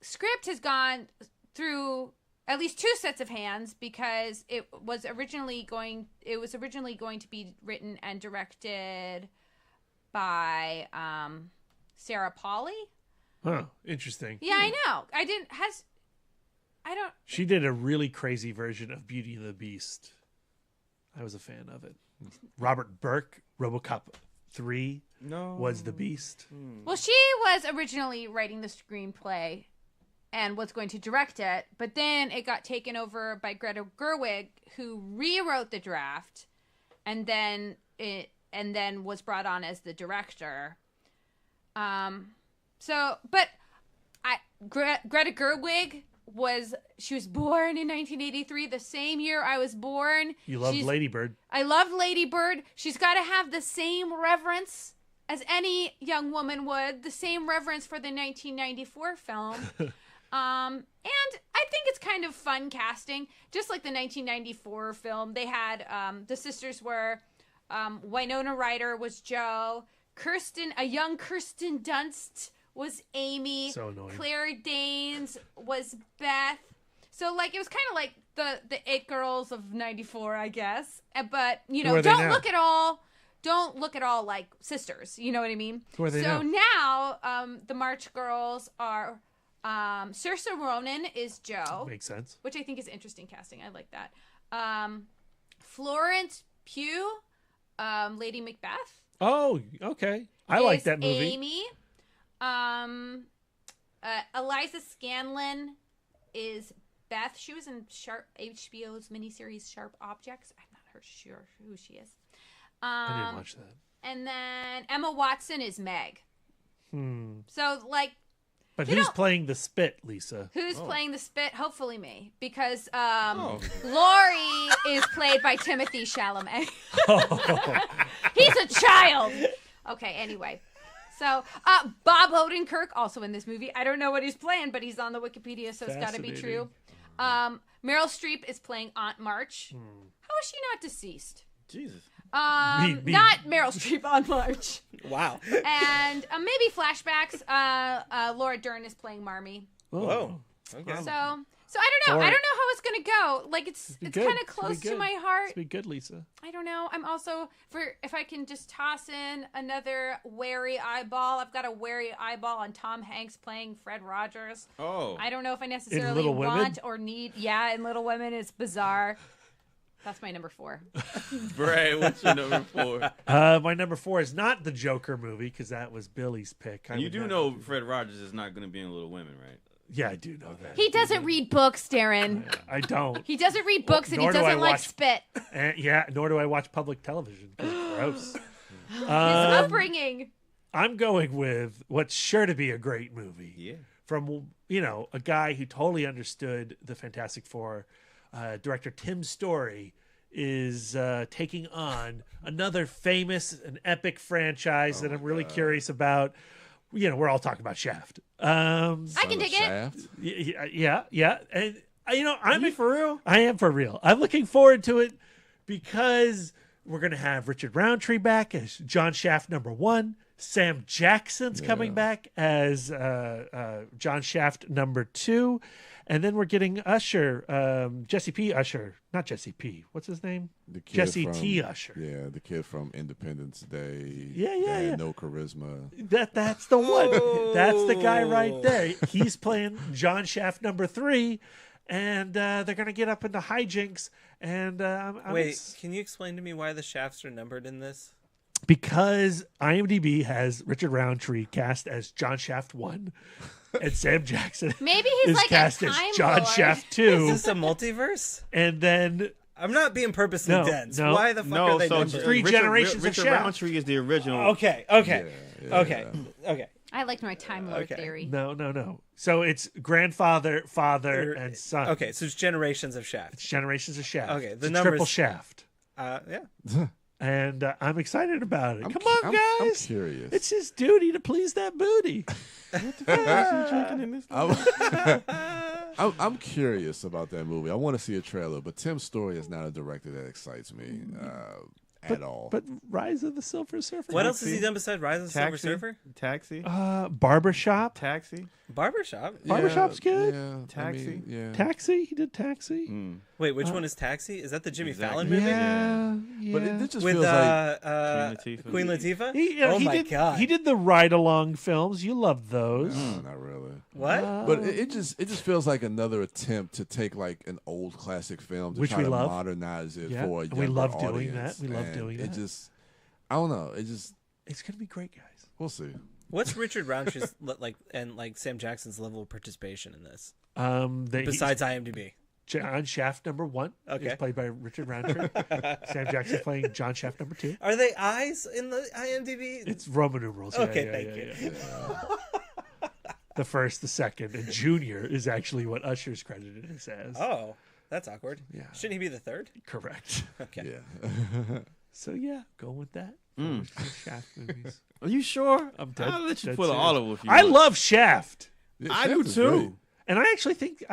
script has gone through at least 2 sets of hands because it was originally going to be written and directed by Sarah Polley. Huh, interesting. Yeah, I know. She did a really crazy version of Beauty and the Beast. I was a fan of it. Robert Burke, RoboCop 3 was the Beast. Well, she was originally writing the screenplay and was going to direct it, but then it got taken over by Greta Gerwig, who rewrote the draft, and then was brought on as the director. Greta Gerwig was born in 1983, the same year I was born. You loved Lady Bird. I loved Lady Bird. She's got to have the same reverence as any young woman would, the same reverence for the 1994 film. And I think it's kind of fun casting. Just like the 1994 film, they had, the sisters were, Winona Ryder was Jo, a young Kirsten Dunst was Amy. So annoying. Claire Danes was Beth. So, like, it was kind of like the It Girls of 94, I guess. But, don't look at all like sisters. You know what I mean? Who are they now? now? The March Girls are Saoirse Ronan is Jo. Makes sense. Which I think is interesting casting. I like that. Florence Pugh, Lady Macbeth. Oh, okay. I like that movie. Amy. Eliza Scanlon is Beth. She was in HBO's miniseries Sharp Objects. I'm not sure who she is. I didn't watch that. And then Emma Watson is Meg. So, like... But who's playing the spit, Lisa? Who's playing the spit? Hopefully me. Because Laurie is played by Timothée Chalamet. He's a child! Okay, anyway. So, Bob Odenkirk, also in this movie. I don't know what he's playing, but he's on the Wikipedia, so it's got to be true. Meryl Streep is playing Aunt March. How is she not deceased? Jesus. Not Meryl Streep, Aunt March. Wow. And maybe flashbacks. Laura Dern is playing Marmee. Whoa. Okay. So I don't know. I don't know how it's gonna go. Like it's kind of close to my heart. It's be good, Lisa. I don't know. I'm also if I can just toss in another wary eyeball. I've got a wary eyeball on Tom Hanks playing Fred Rogers. Oh. I don't know if I necessarily want or need. Yeah, in Little Women, it's bizarre. That's my number 4. Bray, what's your number 4? My number 4 is not the Joker movie because that was Billy's pick. You do know Fred Rogers is not going to be in Little Women, right? Yeah, I do know that. He doesn't read books, Darren. I don't. He doesn't read books, and he doesn't like spit. Nor do I watch public television. It's gross. His upbringing. I'm going with what's sure to be a great movie. Yeah. From, a guy who totally understood the Fantastic Four. Director Tim Story is taking on another famous and epic franchise that I'm really curious about. we're all talking about Shaft. I can dig it. Shaft? Yeah. And I'm for real? I am for real. I'm looking forward to it because we're going to have Richard Roundtree back as John Shaft #1. Sam Jackson's coming back as John Shaft #2. And then we're getting Usher, Jesse P. Usher. Not Jesse P. What's his name? The kid Jesse from, T. Usher. Yeah, the kid from Independence Day. Yeah. That had no charisma. That's the one. That's the guy right there. He's playing John Shaft #3. And they're going to get up into hijinks. And Wait, can you explain to me why the shafts are numbered in this? Because IMDb has Richard Roundtree cast as John Shaft 1, and Sam Jackson Maybe he's is like cast a as Time John Lord. Shaft Is 2, this a multiverse? and then I'm not being purposely No, dense. no. Why the fuck No, are they so numbered? Three generations of Richard Shaft. Roundtree is the original. Okay. I liked my Time Lord Okay. theory. no. So it's grandfather, father, and son. Okay, so it's generations of Shaft. It's generations of Shaft. Okay, the It's a numbers- triple Shaft, Yeah. and I'm excited about it. I'm Come on, cu- guys! I'm curious. It's his duty to please that booty. I'm curious about that movie. I want to see a trailer, but Tim Story is not a director that excites me at all. But Rise of the Silver Surfer. What else has he done besides Rise of the Silver Taxi. Surfer? Taxi. Barbershop. Taxi. Barbershop. Barbershop's good. Yeah, Taxi. yeah. Taxi. He did Taxi. Wait, which one is Taxi? Is that the Jimmy Exactly. Fallon movie? Yeah. But it just With feels like Queen Latifah? He, oh he my did, god. He did the ride along films. You loved those. not really. What? But it just feels like another attempt to take like an old classic film to Which try we to love. modernize it Yeah, for a and younger we love doing audience. that. We love And doing it that. just, I don't know. It just, It's gonna be great, guys. we'll see. What's Richard Roundtree's like Sam Jackson's level of participation in this? Besides Besides IMDb. John Shaft #1 Okay. is played by Richard Roundtree. Sam Jackson playing John Shaft #2. Are they eyes in the IMDb? It's Roman numerals. Yeah, Okay, yeah, thank yeah, you. yeah. The first, the second, and Junior is actually what Usher's credited as. Oh, that's awkward. Yeah. Shouldn't he be the third? Correct. Okay. Yeah. So yeah, go with that. For Shaft movies. Are you sure? I'm dead. I'll let you dead pull an serious. olive if you I want. love Shaft, Yeah, I Shaft do is too. great. and I actually think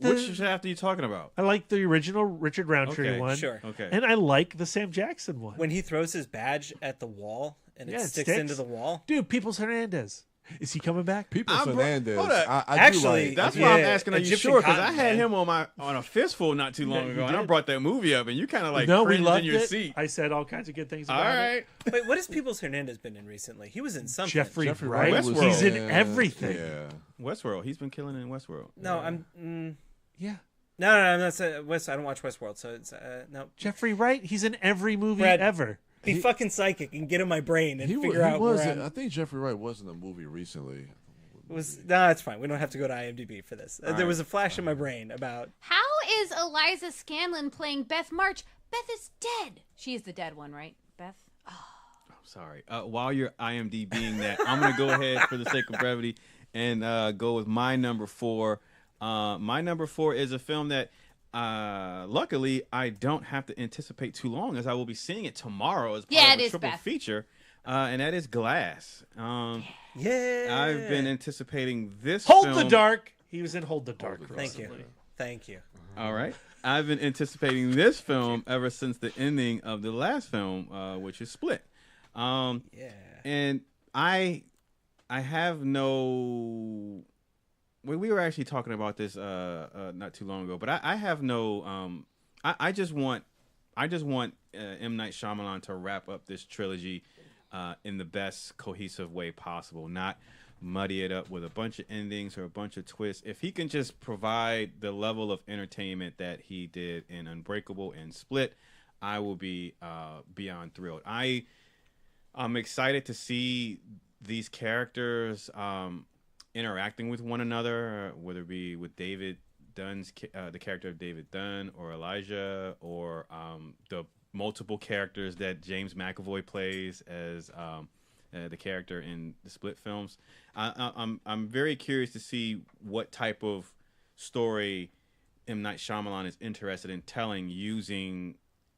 Which Shaft are you talking about? I like the original Richard Roundtree Okay, one. Sure. Okay. And I like the Sam Jackson one. When he throws his badge at the wall and it Yeah, it sticks sticks. into the wall. Dude, Peoples Hernandez. Is he coming back? People I'm- Fernandez. hold up. I Actually, do like, That's I why I'm Yeah, asking, are you Egyptian sure? Because I cotton, had man. him on a Fistful not too long you ago, and I did. brought that movie up, and you kind of like no, we cringed loved in your it. seat. I said all kinds of good things All about right. Wait, what has Peoples Hernandez been in recently? He was in it. something. Jeffrey Jeffrey Wright. Wright was- He's in yeah, everything. Yeah. Westworld. He's been killing it in Westworld. No, I'm. Yeah. No, I'm not saying West. I don't watch Westworld, so it's no. Jeffrey Wright. He's in every movie Brad, ever. Be fucking psychic and get in my brain and He figure out was. where I'm. I think Jeffrey Wright was in a movie recently. No, it's fine. We don't have to go to IMDb for this. There right. was a flash in my brain about. How is Eliza Scanlon playing Beth March? Beth is dead. She is the dead one, right? Beth? Sorry. While you're IMDbing that, I'm going to go ahead for the sake of brevity and go with my number 4. My number 4 is a film that luckily I don't have to anticipate too long, as I will be seeing it tomorrow as part Yeah, of it a is, triple Beth. feature, and that is Glass. Yeah. I've been anticipating this Hold film. the Dark. He was in Hold the Dark. Thank you. recently. Thank you. All right. I've been anticipating this film ever since the ending of the last film, which is Split. Yeah. And I have no. We were actually talking about this not too long ago, but I have no. I just want M. Night Shyamalan to wrap up this trilogy in the best cohesive way possible, not muddy it up with a bunch of endings or a bunch of twists. If he can just provide the level of entertainment that he did in Unbreakable and Split, I will be beyond thrilled. I'm excited to see these characters interacting with one another, whether it be with David Dunn's the character of David Dunn, or Elijah, or the multiple characters that James McAvoy plays as the character in the Split films. I'm very curious to see what type of story M. Night Shyamalan is interested in telling, using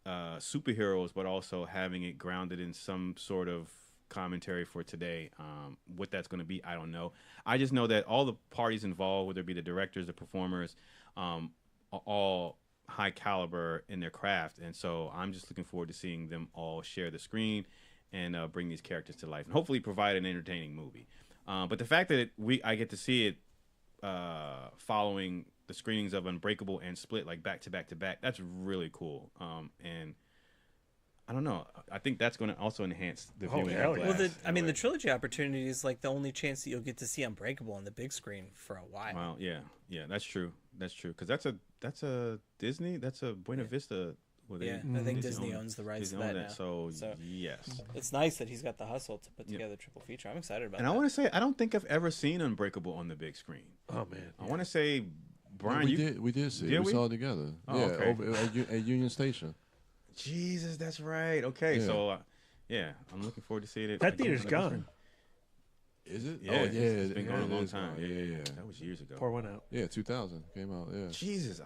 superheroes, but also having it grounded in some sort of commentary for today. What that's going to be, I don't know. I just know that all the parties involved, whether it be the directors, the performers, are all high caliber in their craft, and so I'm just looking forward to seeing them all share the screen and bring these characters to life, and hopefully provide an entertaining movie. But the fact that I get to see it following the screenings of Unbreakable and Split, like back to back to back, that's really cool. And I don't know. I think that's going to also enhance the viewing. hell yeah. Well, the trilogy opportunity is like the only chance that you'll get to see Unbreakable on the big screen for a while. Well, yeah, that's true. That's true, because that's a Disney. That's a Buena Vista. Well, I think Disney owns the rights to that now. So yes, it's nice that he's got the hustle to put together a triple feature. I'm excited about and that. I want to say, I don't think I've ever seen Unbreakable on the big screen. Oh man, I want to say, Brian, we did see it. We saw it together. Oh, yeah, okay. over at Union Station. Jesus, that's right. Okay, Yeah. So I'm looking forward to seeing it. that theater's gone. Is it? Yeah, Oh, yeah. it's been going a it long is time. gone. Yeah. That was years ago. Pour one out. Yeah, 2000 came out. Yeah. Jesus.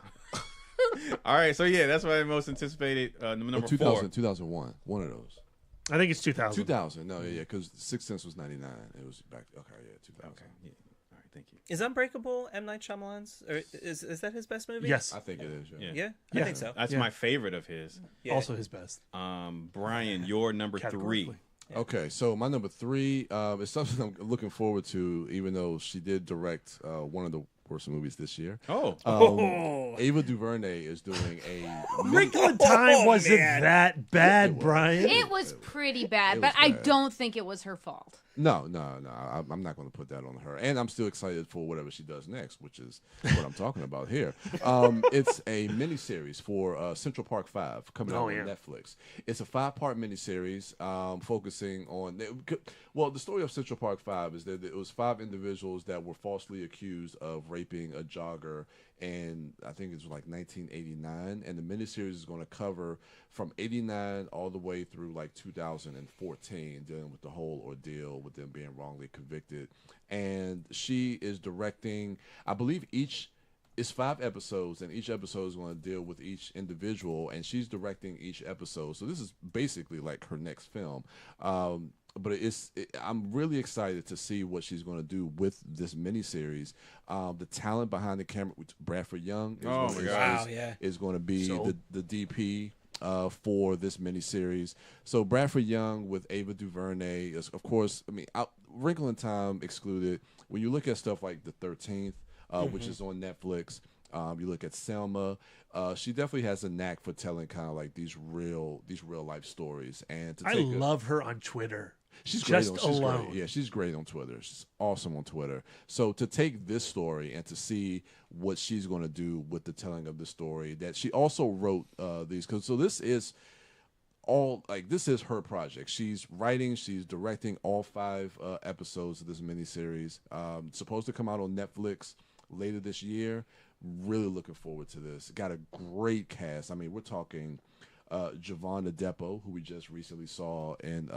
All right, so that's my most anticipated number 2000, 4. 2001. One of those. I think it's 2000. 2000. No, yeah, because Sixth Sense was 99. It was back. Okay, yeah, 2000. Okay. Yeah. All right, thank you. Is Unbreakable M. Night Shyamalan's? Or is that his best movie? Yes. I think it is. Yeah. Yeah, Yeah. I think so. That's my favorite of his. Yeah. Also his best. Brian, your number 3. Categorically. Okay, so my number 3 is something I'm looking forward to, even though she did direct one of the worst movies this year. Ava DuVernay is doing a Wrinkle in Time wasn't man. that bad, Brian. It was pretty bad, It but was I bad. don't think it was her fault. No. I'm not going to put that on her, and I'm still excited for whatever she does next, which is what I'm talking about here. It's a miniseries for Central Park 5 coming out on Netflix. It's a 5-part miniseries focusing on. Well, the story of Central Park 5 is that it was 5 individuals that were falsely accused of raping a jogger, and I think it was like 1989. And the miniseries is going to cover from 89 all the way through like 2014, dealing with the whole ordeal with them being wrongly convicted. And she is directing, I believe it's 5 episodes, and each episode is going to deal with each individual, and she's directing each episode. So this is basically like her next film. But I'm really excited to see what she's going to do with this miniseries. The talent behind the camera, Bradford Young, is going to be the DP for this miniseries. So Bradford Young with Ava DuVernay is, of course, Wrinkle in Time excluded. When you look at stuff like The 13th, which is on Netflix, you look at Selma. She definitely has a knack for telling kind of like these real life stories. And I love her on Twitter. She's great. Just alone. Great. Yeah, she's great on Twitter. She's awesome on Twitter. So to take this story and to see what she's going to do with the telling of the story, that she also wrote these. So this is this is her project. She's writing, she's directing all 5 episodes of this miniseries. Supposed to come out on Netflix later this year. Really looking forward to this. Got a great cast. I mean, we're talking Javon Adepo, who we just recently saw in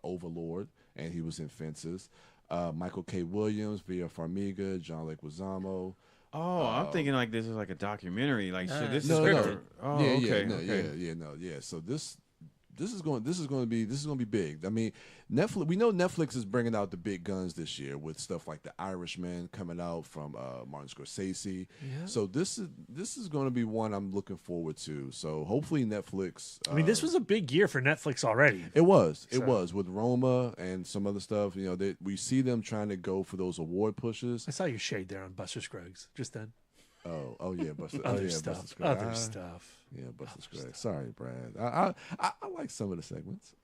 Overlord, and he was in Fences. Michael K. Williams, Via Farmiga, John Leguizamo. Oh, I'm thinking like this is like a documentary. Like shit, this is No. scripted. Oh, Yeah, okay. So this is going to be big. I mean, Netflix. We know Netflix is bringing out the big guns this year with stuff like The Irishman coming out from Martin Scorsese. Yeah. So this is going to be one I'm looking forward to. So hopefully Netflix. I mean, this was a big year for Netflix already. It was with Roma and some other stuff. You know, we see them trying to go for those award pushes. I saw your shade there on Buster Scruggs just then. Oh yeah, Buster. Other Buster stuff. Scruggs. Other stuff. Yeah, Buster Scruggs. Sorry, Brad. I like some of the segments.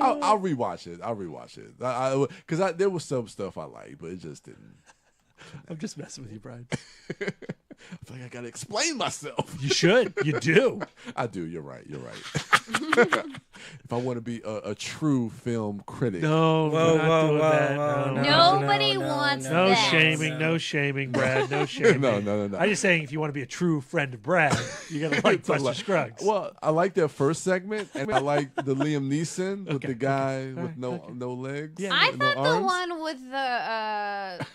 I'll rewatch it. Because there was some stuff I liked, but it just didn't. I'm just messing with you, Brian. I feel like I gotta explain myself. You should. You do. I do. You're right. If I want to be a true film critic. No, we're not doing that. Nobody wants No that. shaming, no shaming, Brad. No shaming. No. I'm just saying, if you want to be a true friend of Brad, you gotta like Buster Scruggs. Well, I like that first segment, and I like the Liam Neeson with the guy with no legs. Yeah. I no thought the arms. one with the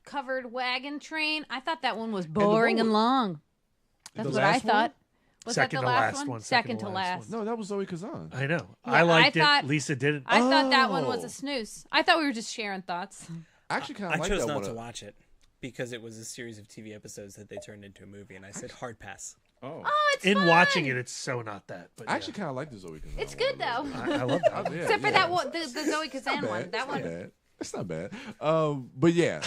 covered wagon train, I thought that one was boring and long. That's The what I last one? thought. Was second that to the last last one. Second to last. No, that was Zoe Kazan. I know. Yeah, I liked I thought- it. Lisa didn't. I thought that one was Oh. a snooze. I thought we were just sharing thoughts. I actually kind I of like chose that not one. to watch it because it was a series of TV episodes that they turned into a movie, and I said hard pass. Oh. Oh, it's In fun. watching it, it's so not that. But I actually kind of like the Zoe Kazan. It's one good a little though. bit. I love that. Yeah, Except for yeah. that one, the Zoe Kazan Bad. one. It's That not one. bad. It's not bad. But yeah.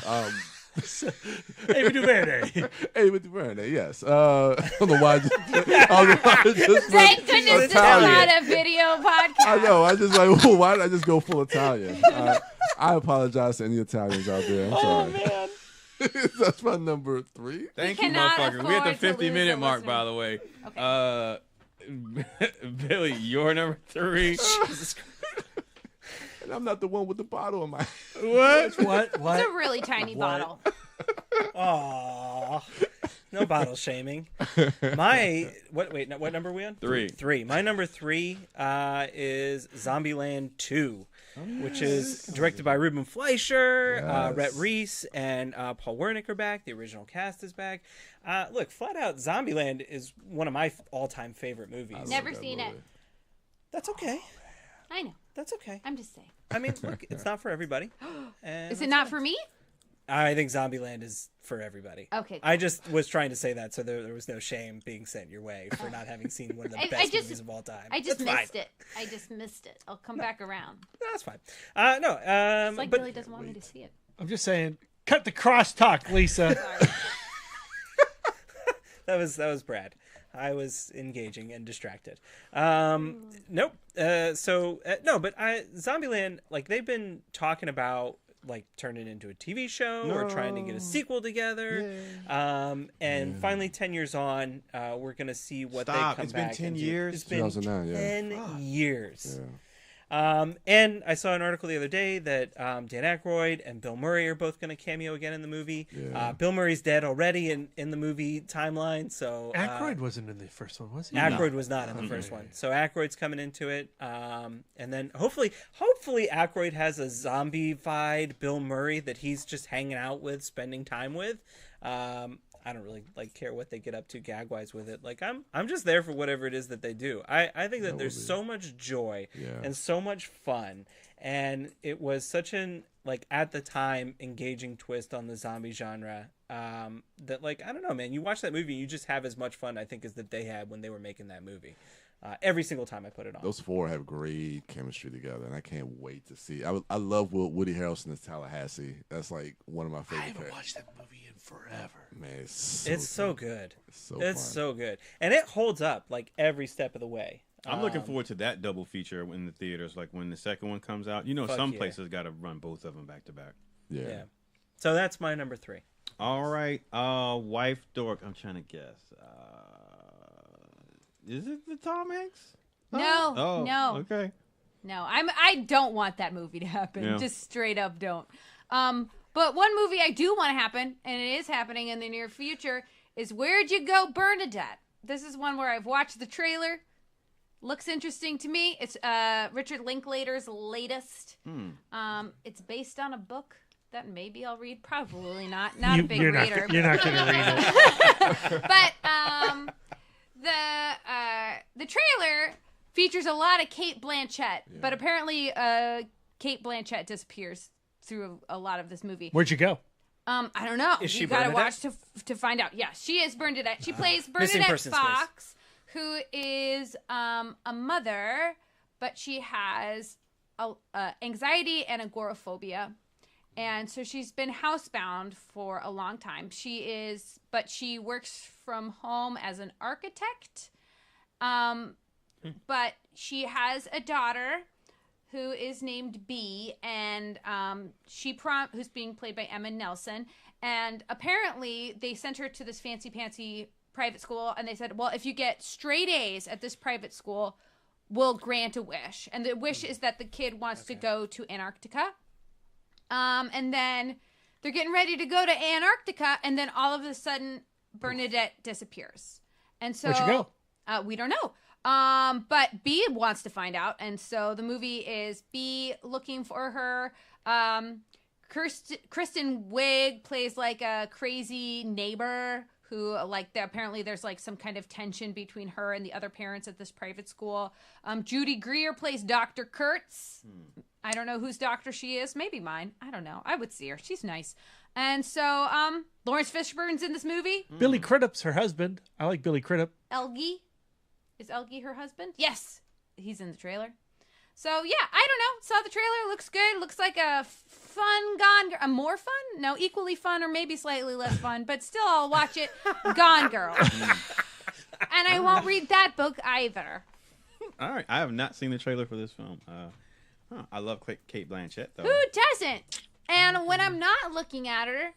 Hey, we do Verde. Hey, with the Bernadette, yes. I don't know why. I just Thank goodness this is not a video podcast. I know. I just like, why did I just go full Italian? I apologize to any Italians out there. I'm sorry. Man. That's my number 3. Thank you, cannot motherfucker. We're at the afford to lose 50-minute a mark, listener. by the way. Okay. Billy, your number 3. And I'm not the one with the bottle in my. What? What? It's What? a really tiny bottle. Aww. No bottle shaming. My what number are we on? 3. 3. My number 3 is Zombieland 2, which is directed by Ruben Fleischer, Yes. Rhett Reese, and Paul Wernick are back. The original cast is back. Look, flat out, Zombieland is one of my all-time favorite movies. Never seen it. That's okay. I know. That's okay. I'm just saying. I mean, look, it's not for everybody. And Is it not for me? I think Zombieland is for everybody. Okay, I just was trying to say that so there was no shame being sent your way for not having seen one of the I best just- movies of all time. I just That's fine. missed it. I just missed it. I'll come back around. That's fine. No, It's like but Billy doesn't want me to see it. I'm just saying, cut the crosstalk, Lisa. that was Brad. I was engaging and distracted. Nope. No, but Zombieland, like they've been talking about like turning it into a TV show or trying to get a sequel together. And finally 10 years on, we're going to see what they come It's been back 10 and do. years? It's been 2009, yeah. 10 years. Yeah. And I saw an article the other day that Dan Aykroyd and Bill Murray are both going to cameo again in the movie. Yeah. Bill Murray's dead already in the movie timeline, so Aykroyd wasn't in the first one, was he? Aykroyd was not in the first one, so Aykroyd's coming into it. And then hopefully Aykroyd has a zombified Bill Murray that he's just hanging out with, spending time with. I don't really care what they get up to gag wise with it. Like I'm just there for whatever it is that they do. I think that there's so much joy and so much fun, and it was such an at the time engaging twist on the zombie genre that I don't know, man. You watch that movie and you just have as much fun I think as that they had when they were making that movie. Every single time I put it on. Those 4 have great chemistry together, and I can't wait to see. I love Woody Harrelson as Tallahassee. That's like one of my favorite. I haven't characters. watched that movie in forever. Man, it's So good. so It's fun. so good, and it holds up every step of the way. I'm looking forward to that double feature in the theaters. Like when the second one comes out, Fuck some yeah. places got to run both of them back to back. Yeah. Yeah. So that's my number 3. All right, wife dork. I'm trying to guess. Is it the Tom Hanks? No, Oh, no, Okay. no. I don't want that movie to happen. Yeah. Just straight up don't. But one movie I do want to happen, and it is happening in the near future, is Where'd You Go, Bernadette? This is one where I've watched the trailer. Looks interesting to me. It's Richard Linklater's latest. It's based on a book that maybe I'll read. Probably not. Not a big you're reader. You're not going to read it. But the trailer features a lot of Kate Blanchett, but apparently Kate Blanchett disappears through a lot of this movie. Where'd you go? I don't know. Is she You gotta Bernadette? watch to find out. Yeah, she is Bernadette. She plays Missing Bernadette persons Fox, who is a mother, but she has anxiety and agoraphobia. And so she's been housebound for a long time. But she works from home as an architect. But she has a daughter who is named B, and who's being played by Emma Nelson. And apparently they sent her to this fancy-pantsy private school, and they said, well, if you get straight A's at this private school, we'll grant a wish. And the wish is that the kid wants to go to Antarctica. And then they're getting ready to go to Antarctica, and then all of a sudden, Bernadette disappears. And so, Where'd you go? We don't know. But B wants to find out, and so the movie is B looking for her. Kristen Wiig plays like a crazy neighbor who apparently there's like some kind of tension between her and the other parents at this private school. Judy Greer plays Dr. Kurtz. I don't know whose doctor she is. Maybe mine. I don't know. I would see her. She's nice. And so Lawrence Fishburne's in this movie. Billy Crudup's her husband. I like Billy Crudup. Elgie. Is Elgie her husband? Yes. He's in the trailer. So, yeah, I don't know. Saw the trailer. Looks good. Looks like a fun Gone Girl. More fun? No, equally fun or maybe slightly less fun. But still, I'll watch it. Gone Girl. And I won't read that book either. All right. I have not seen the trailer for this film. I love Kate Blanchett, though. Who doesn't? And when I'm not looking at her,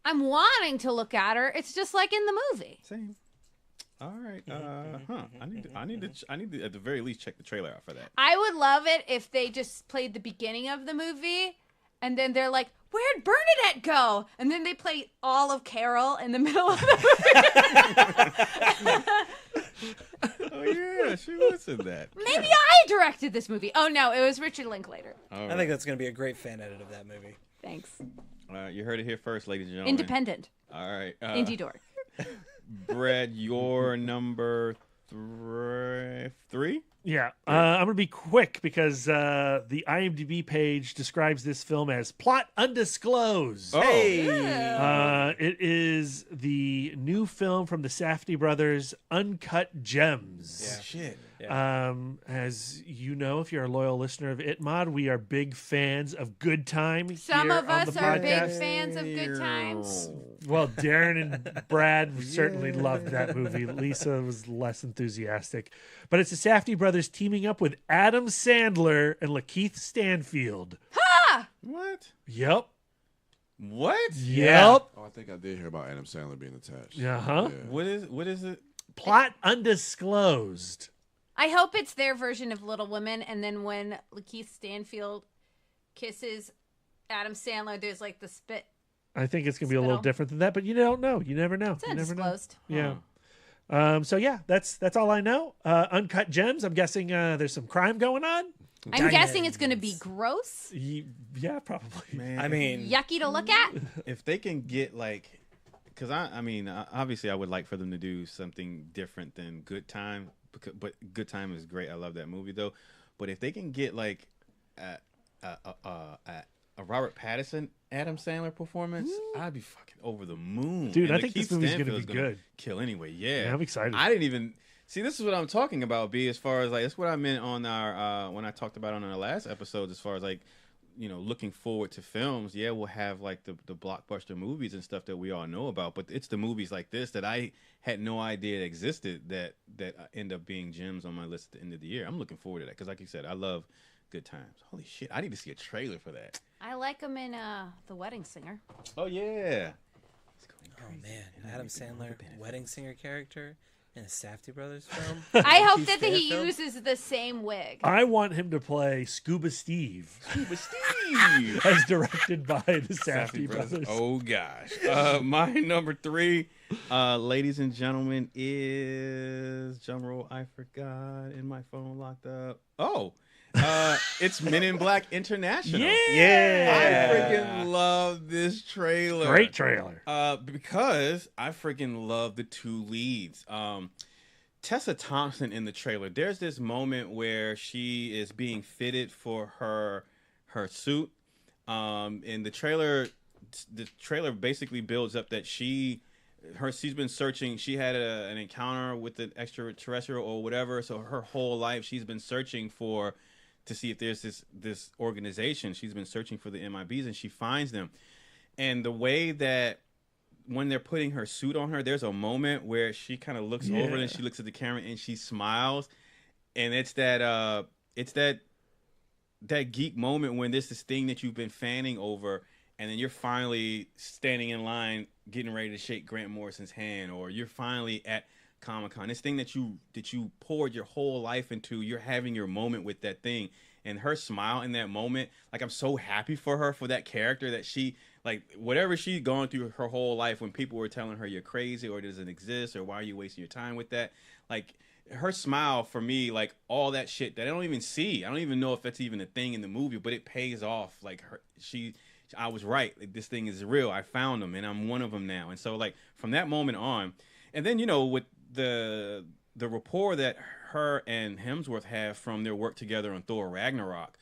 I'm wanting to look at her. It's just like in the movie. Same. All right. I need to at the very least check the trailer out for that. I would love it if they just played the beginning of the movie, and then they're like, "Where'd Bernadette go?" And then they play all of Carol in the middle of the movie. Oh yeah, she was in that. Maybe I directed this movie. Oh no, it was Richard Linklater. All I right. think that's going to be a great fan edit of that movie. Thanks. You heard it here first, ladies and gentlemen. Independent. All right. Indie dork. Brad, your number three? Yeah, I'm going to be quick because the IMDb page describes this film as plot undisclosed. Oh. Hey! It is the new film from the Safdie brothers, Uncut Gems. Yeah. Shit. As you know, if you're a loyal listener of ItMod, we are big fans of Good Time. Some here of on us the are big podcast. fans of Good Times. Well, Darren and Brad certainly loved that movie. Lisa was less enthusiastic. But it's the Safdie brothers teaming up with Adam Sandler and Lakeith Stanfield. What? Yep. What? Yep. Oh, I think I did hear about Adam Sandler being attached. Uh-huh. What is it? Plot undisclosed. I hope it's their version of Little Women, and then when Lakeith Stanfield kisses Adam Sandler, there's like the spit. I think it's going to be a little Spittle. different than that, but you don't know. You never know. It's You never know. undisclosed. Yeah. So yeah, that's all I know. Uncut Gems. I'm guessing there's some crime going on. I'm guessing it's going to be gross, Yeah, probably. Man, I mean, yucky to look at. if they can get like, because I mean, obviously, I would like for them to do something different than Good Time. But Good Time is great. I love that movie though. But if they can get like a Robert Pattinson, Adam Sandler performance, I'd be fucking over the moon. Dude, And I think this Lakeith movie's gonna Stanfield's be good. Kill anyway. Yeah, Yeah, I'm excited. I didn't even see. This is what I'm talking about. B, as far as like that's what I meant on our when I talked about on our last episode. As far as like, you know, looking forward to films. Yeah, we'll have like the blockbuster movies and stuff that we all know about. But it's the movies like this that I had no idea existed that end up being gems on my list at the end of the year. I'm looking forward to that because, like you said, I love Good Times. Holy shit, I need to see a trailer for that. I like him in The Wedding Singer. Oh yeah. oh man, Adam Sandler, wedding singer character in a Safdie brothers film. I hope Keith that he Stanfield? uses the same wig. I want him to play Scuba Steve, But Steve. as directed by the Safdie brothers. Oh gosh. My number three, ladies and gentlemen, is drumroll. I forgot in my phone locked up. Oh, it's Men in Black International. Yeah. I freaking love this trailer. Great trailer. Because I freaking love the two leads. Tessa Thompson in the trailer. There's this moment where she is being fitted for her suit. In the trailer basically builds up that she's been searching. She had an encounter with an extraterrestrial or whatever. So her whole life she's been searching to see if there's this organization. She's been searching for the MIBs and she finds them. And the way that when they're putting her suit on her, there's a moment where she kind of looks over and she looks at the camera and she smiles. And it's that geek moment when there's this thing that you've been fanning over and then you're finally standing in line getting ready to shake Grant Morrison's hand, or you're finally at Comic-Con. This thing that you poured your whole life into, you're having your moment with that thing. And her smile in that moment, like, I'm so happy for her, for that character, that she, like, whatever she's gone through her whole life, when people were telling her you're crazy or it doesn't exist or why are you wasting your time with that, like, her smile for me, like, all that shit that I don't even see. I don't even know if that's even a thing in the movie, but it pays off. Like, I was right. Like, this thing is real. I found them, and I'm one of them now. And so, like, from that moment on, and then, you know, with the rapport that her and Hemsworth have from their work together on Thor Ragnarok,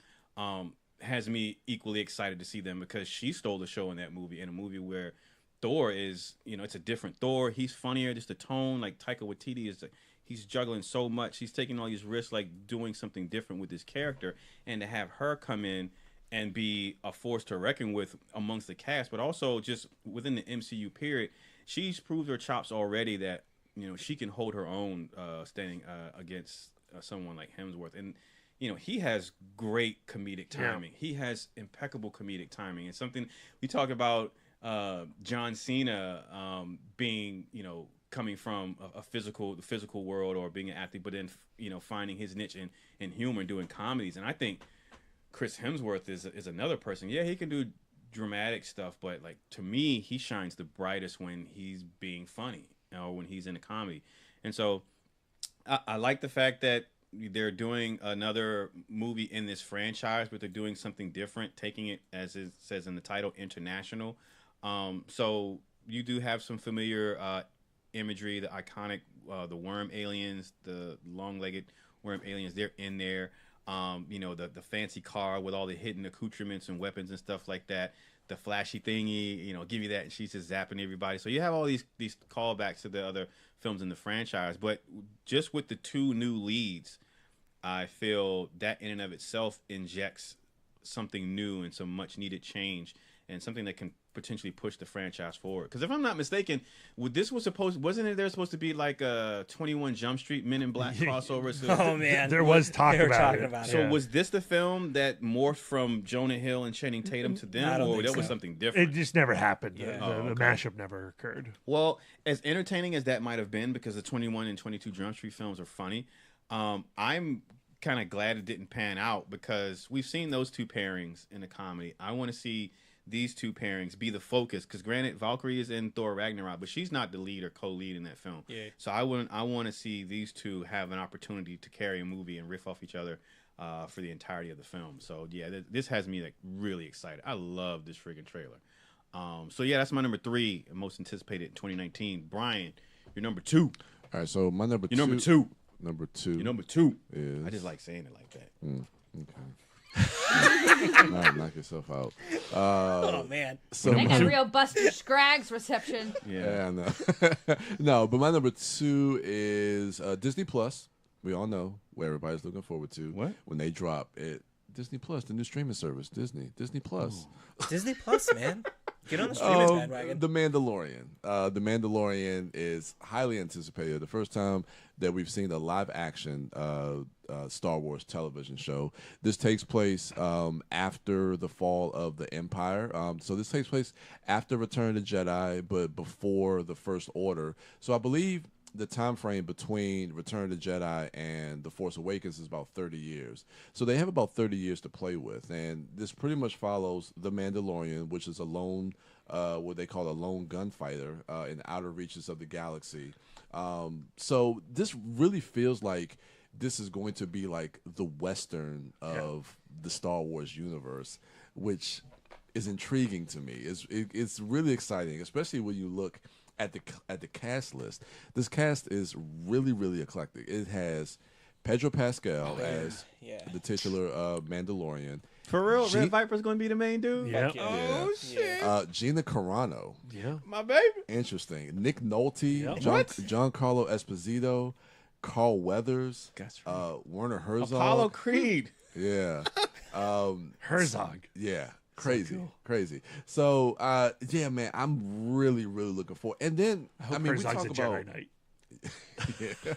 has me equally excited to see them, because she stole the show in that movie, in a movie where Thor is, you know, it's a different Thor. He's funnier, just the tone. Like, Taika Waititi is, he's juggling so much. He's taking all these risks, like doing something different with his character, and to have her come in and be a force to reckon with amongst the cast, but also just within the MCU period, she's proved her chops already that, you know, she can hold her own standing against someone like Hemsworth. And, you know, he has great comedic timing. Yeah. He has impeccable comedic timing. And something we talk about, John Cena being, you know, coming from the physical world, or being an athlete, but then, you know, finding his niche in humor and doing comedies. And I think Chris Hemsworth is another person. Yeah, he can do dramatic stuff, but, like, to me, he shines the brightest when he's being funny, or when he's in a comedy. And so I like the fact that they're doing another movie in this franchise, but they're doing something different, taking it, as it says in the title, international. So you do have some familiar imagery, the iconic, the worm aliens, the long-legged worm aliens, they're in there. You know, the fancy car with all the hidden accoutrements and weapons and stuff like that. The flashy thingy, you know, give you that, and she's just zapping everybody. So you have all these callbacks to the other films in the franchise. But just with the two new leads, I feel that in and of itself injects something new and some much needed change, and something that can potentially push the franchise forward. Because if I'm not mistaken, wasn't there supposed to be like a 21 Jump Street Men in Black crossover? So Oh man, there was talk about it. So was this the film that morphed from Jonah Hill and Channing Tatum to them, or that was something different? It just never happened. Yeah. The mashup never occurred. Well, as entertaining as that might have been, because the 21 and 22 Jump Street films are funny, I'm kind of glad it didn't pan out, because we've seen those two pairings in a comedy. I want to see these two pairings be the focus, because granted, Valkyrie is in Thor Ragnarok, but she's not the lead or co-lead in that film. Yeah. So I want to see these two have an opportunity to carry a movie and riff off each other for the entirety of the film. So yeah, this has me like really excited. I love this freaking trailer. So yeah, that's my number 3, most anticipated in 2019. Brian, your number 2. All right, so my number 2. Your number 2. Number 2. Your number 2 is. I just like saying it like that. Okay. Knock yourself out. Oh man! So I got real Buster Scraggs reception. Yeah, I know. No, but my number 2 is Disney Plus. We all know where everybody's looking forward to. What? When they drop it. Disney Plus, the new streaming service. Disney Plus. Disney Plus, man. Get on the streaming bandwagon. The Mandalorian. The Mandalorian is highly anticipated. The first time that we've seen a live action Star Wars television show. This takes place after the fall of the Empire. So this takes place after Return of the Jedi, but before the First Order. So I believe the time frame between Return of the Jedi and The Force Awakens is about 30 years. So they have about 30 years to play with. And this pretty much follows The Mandalorian, which is a lone, what they call a lone gunfighter in the outer reaches of the galaxy. So this really feels like this is going to be like the Western of the Star Wars universe, which is intriguing to me. It's really exciting, especially when you look at the cast list. This cast is really, really eclectic. It has Pedro Pascal as the titular Mandalorian. For real, Red Viper's going to be the main dude? Yeah. Oh, shit. Gina Carano. Yeah. My baby. Interesting. Nick Nolte. Yep. Giancarlo Esposito. Carl Weathers. Werner Herzog. Apollo Creed. Yeah. Herzog. Yeah. Crazy. So, yeah, man, I'm really, really looking forward. And then, I mean, we talk about Jedi Knight. Yeah.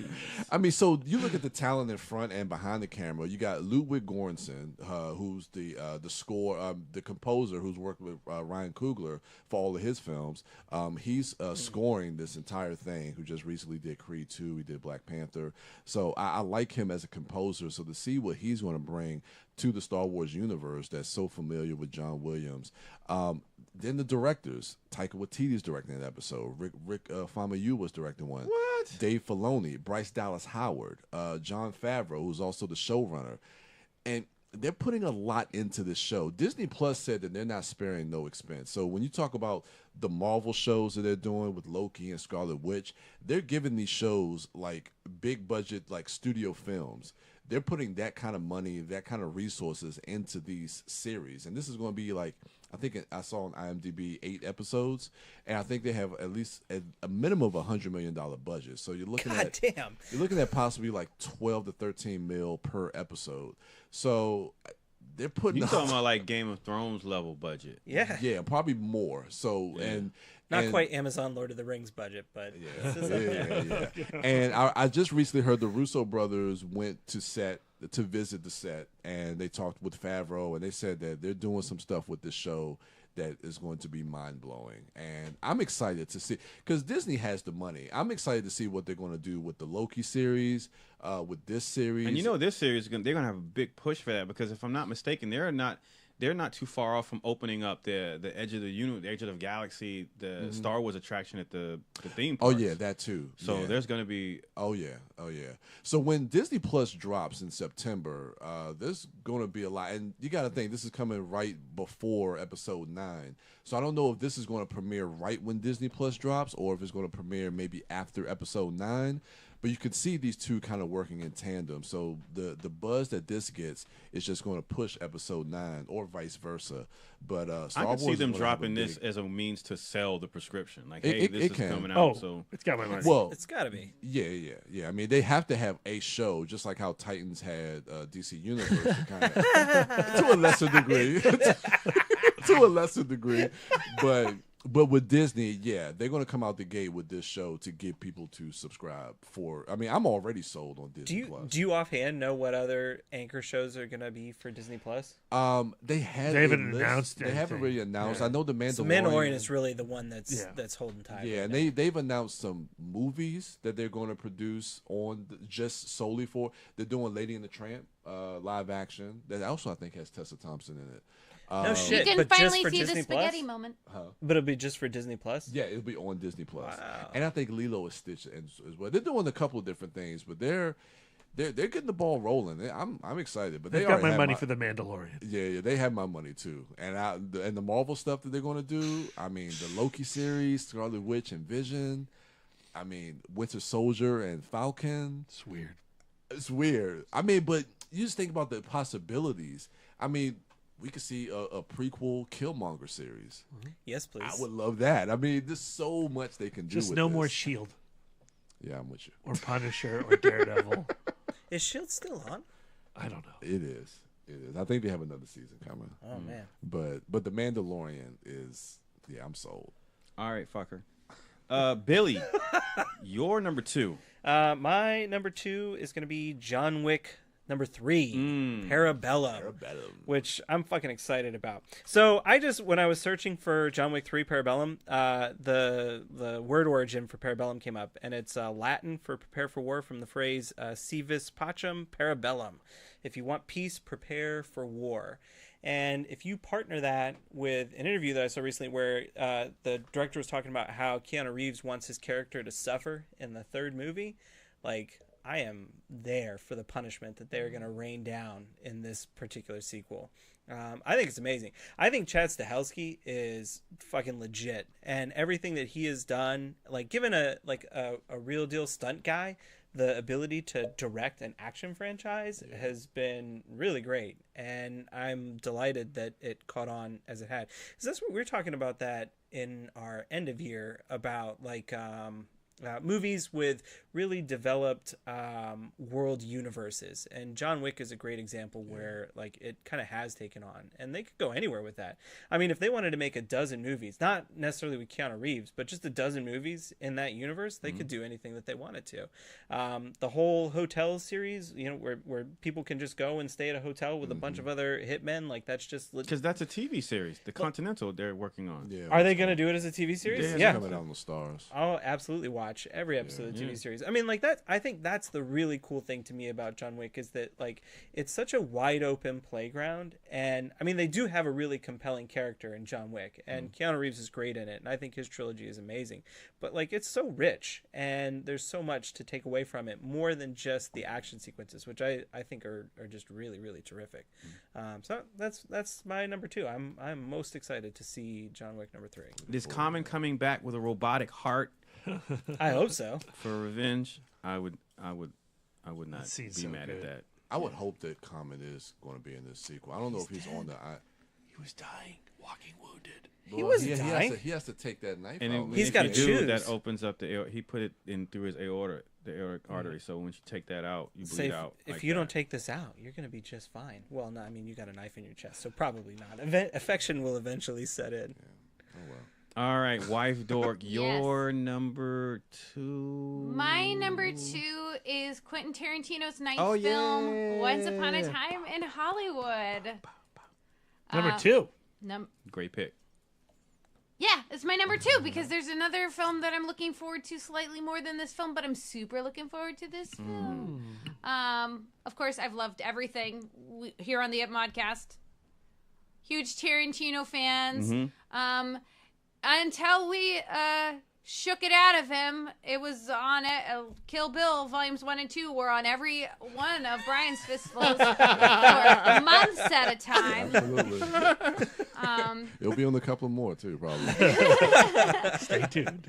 I mean, so you look at the talent in front and behind the camera. You got Ludwig Göransson, who's the score, the composer who's worked with Ryan Coogler for all of his films. He's scoring this entire thing. Who just recently did Creed 2. He did Black Panther. So I like him as a composer. So to see what he's going to bring to the Star Wars universe that's so familiar with John Williams. Then the directors, Taika Waititi's directing that episode. Rick Famuyiwa was directing one. What? Dave Filoni, Bryce Dallas Howard, Jon Favreau, who's also the showrunner. And they're putting a lot into this show. Disney Plus said that they're not sparing no expense. So when you talk about the Marvel shows that they're doing with Loki and Scarlet Witch, they're giving these shows like big budget, like studio films. They're putting that kind of money, that kind of resources into these series. And this is going to be like, I think I saw on IMDb 8 episodes, and I think they have at least a minimum of $100 million budget. So you're looking you're looking at possibly like 12 to 13 mil per episode. So they're putting. You talking about like Game of Thrones level budget? Yeah, probably more. So and. Not quite Amazon Lord of the Rings budget, but yeah. And I just recently heard the Russo brothers went to visit the set, and they talked with Favreau, and they said that they're doing some stuff with this show that is going to be mind-blowing. And I'm excited to see, because Disney has the money. I'm excited to see what they're going to do with the Loki series, with this series. And this series, they're going to have a big push for that, because if I'm not mistaken, they're not too far off from opening up the edge of the edge of the galaxy, the Star Wars attraction at the theme park. Oh yeah, that too. So there's going to be. Oh yeah. So when Disney Plus drops in September, there's going to be a lot, and you got to think this is coming right before Episode 9. So I don't know if this is going to premiere right when Disney Plus drops, or if it's going to premiere maybe after Episode 9. But you could see these two kind of working in tandem. So the buzz that this gets is just going to push Episode 9, or vice versa. But Star I can Wars see them dropping this as a means to sell the prescription. Like, It- hey, it- this it is can. coming out. Oh, So it's got my money. Well, it's got to be. yeah. I mean, they have to have a show, just like how Titans had DC Universe, to a lesser degree. To a lesser degree, but with Disney, yeah, they're going to come out the gate with this show to get people to subscribe for. I mean, I'm already sold on Disney Plus. Do you offhand know what other anchor shows are going to be for Disney Plus? They haven't announced They haven't anything. really announced. I know the Mandalorian. So Mandalorian is really the one that's holding tight. Yeah, right and now. they've announced some movies that they're going to produce on just solely for. They're doing Lady and the Tramp live action that also I think has Tessa Thompson in it. No shit. You can but just finally for see Disney the spaghetti Plus? moment. But it'll be just for Disney Plus. Yeah, it'll be on Disney Plus. Wow. And I think Lilo is Stitch as well. They're doing a couple of different things, but they're getting the ball rolling. I'm excited, but They've they got already my have money for the Mandalorian. Yeah, they have my money too. And the Marvel stuff that they're going to do. I mean, the Loki series, Scarlet Witch and Vision. I mean, Winter Soldier and Falcon. It's weird. It's weird. I mean, but you just think about the possibilities. I mean, we could see a prequel Killmonger series. Yes, please. I would love that. I mean, there's so much they can do. Just with no this. more Shield Yeah, I'm with you. or Punisher or Daredevil. Is Shield still on? I don't know. It is. I think they have another season coming. Oh man. But the Mandalorian is. Yeah, I'm sold. all right, fucker. Billy, your number 2. My number 2 is going to be John Wick number 3, Parabellum, which I'm fucking excited about. So when I was searching for John Wick 3 Parabellum, the word origin for Parabellum came up, and it's Latin for prepare for war, from the phrase si vis pacem parabellum. If you want peace, prepare for war. And if you partner that with an interview that I saw recently where the director was talking about how Keanu Reeves wants his character to suffer in the 3rd movie, like, I am there for the punishment that they're going to rain down in this particular sequel. I think it's amazing. I think Chad Stahelski is fucking legit, and everything that he has done, like, given a real deal stunt guy the ability to direct an action franchise has been really great, and I'm delighted that it caught on as it had. Because that's what we were talking about that in our end of year about, like, movies with really developed world universes, and John Wick is a great example where, like, it kind of has taken on, and they could go anywhere with that. I mean, if they wanted to make a dozen movies, not necessarily with Keanu Reeves, but just a dozen movies in that universe, they could do anything that they wanted to. The whole hotel series, you know, where people can just go and stay at a hotel with a bunch of other hitmen, like, that's just Because that's a TV series, The Continental, they're working on. Yeah. Are they going to do it as a TV series? It's coming out on the stars. I'll absolutely watch watch every episode of the TV series. I mean, like that. I think that's the really cool thing to me about John Wick is that like it's such a wide open playground, and I mean they do have a really compelling character in John Wick, and Keanu Reeves is great in it, and I think his trilogy is amazing. But like it's so rich, and there's so much to take away from it, more than just the action sequences, which I think are just really really terrific. So that's my number 2. I'm most excited to see John Wick number 3. Is Common coming back with a robotic heart I hope so. for revenge? I would not That seems be so mad good. at that. I would hope that Common is going to be in this sequel. I don't know if he's on the. He was dying, walking wounded. He wasn't He dying. has to take that knife And out. then He's if gotta you do, choose. that opens up he put it in through his aorta, the aortic artery. So once you take that out, you bleed Say out. if like you don't that. take this out, you're going to be just fine. Well, no, I mean, you got a knife in your chest, so probably not. Affection will eventually set in. Oh well. All right, wife dork, Yes. your number 2. My number 2 is Quentin Tarantino's ninth Oh, film, Once Upon a yeah. Time in Hollywood. Number 2. Great pick. Yeah, it's my number 2 because there's another film that I'm looking forward to slightly more than this film, but I'm super looking forward to this film. Of course, I've loved everything here on the Modcast. Huge Tarantino fans. Until we shook it out of him, it was on Kill Bill Volumes 1 and 2 were on every one of Brian's Fistfuls for months at a time. Absolutely. It'll be on a couple more too, probably. Stay tuned.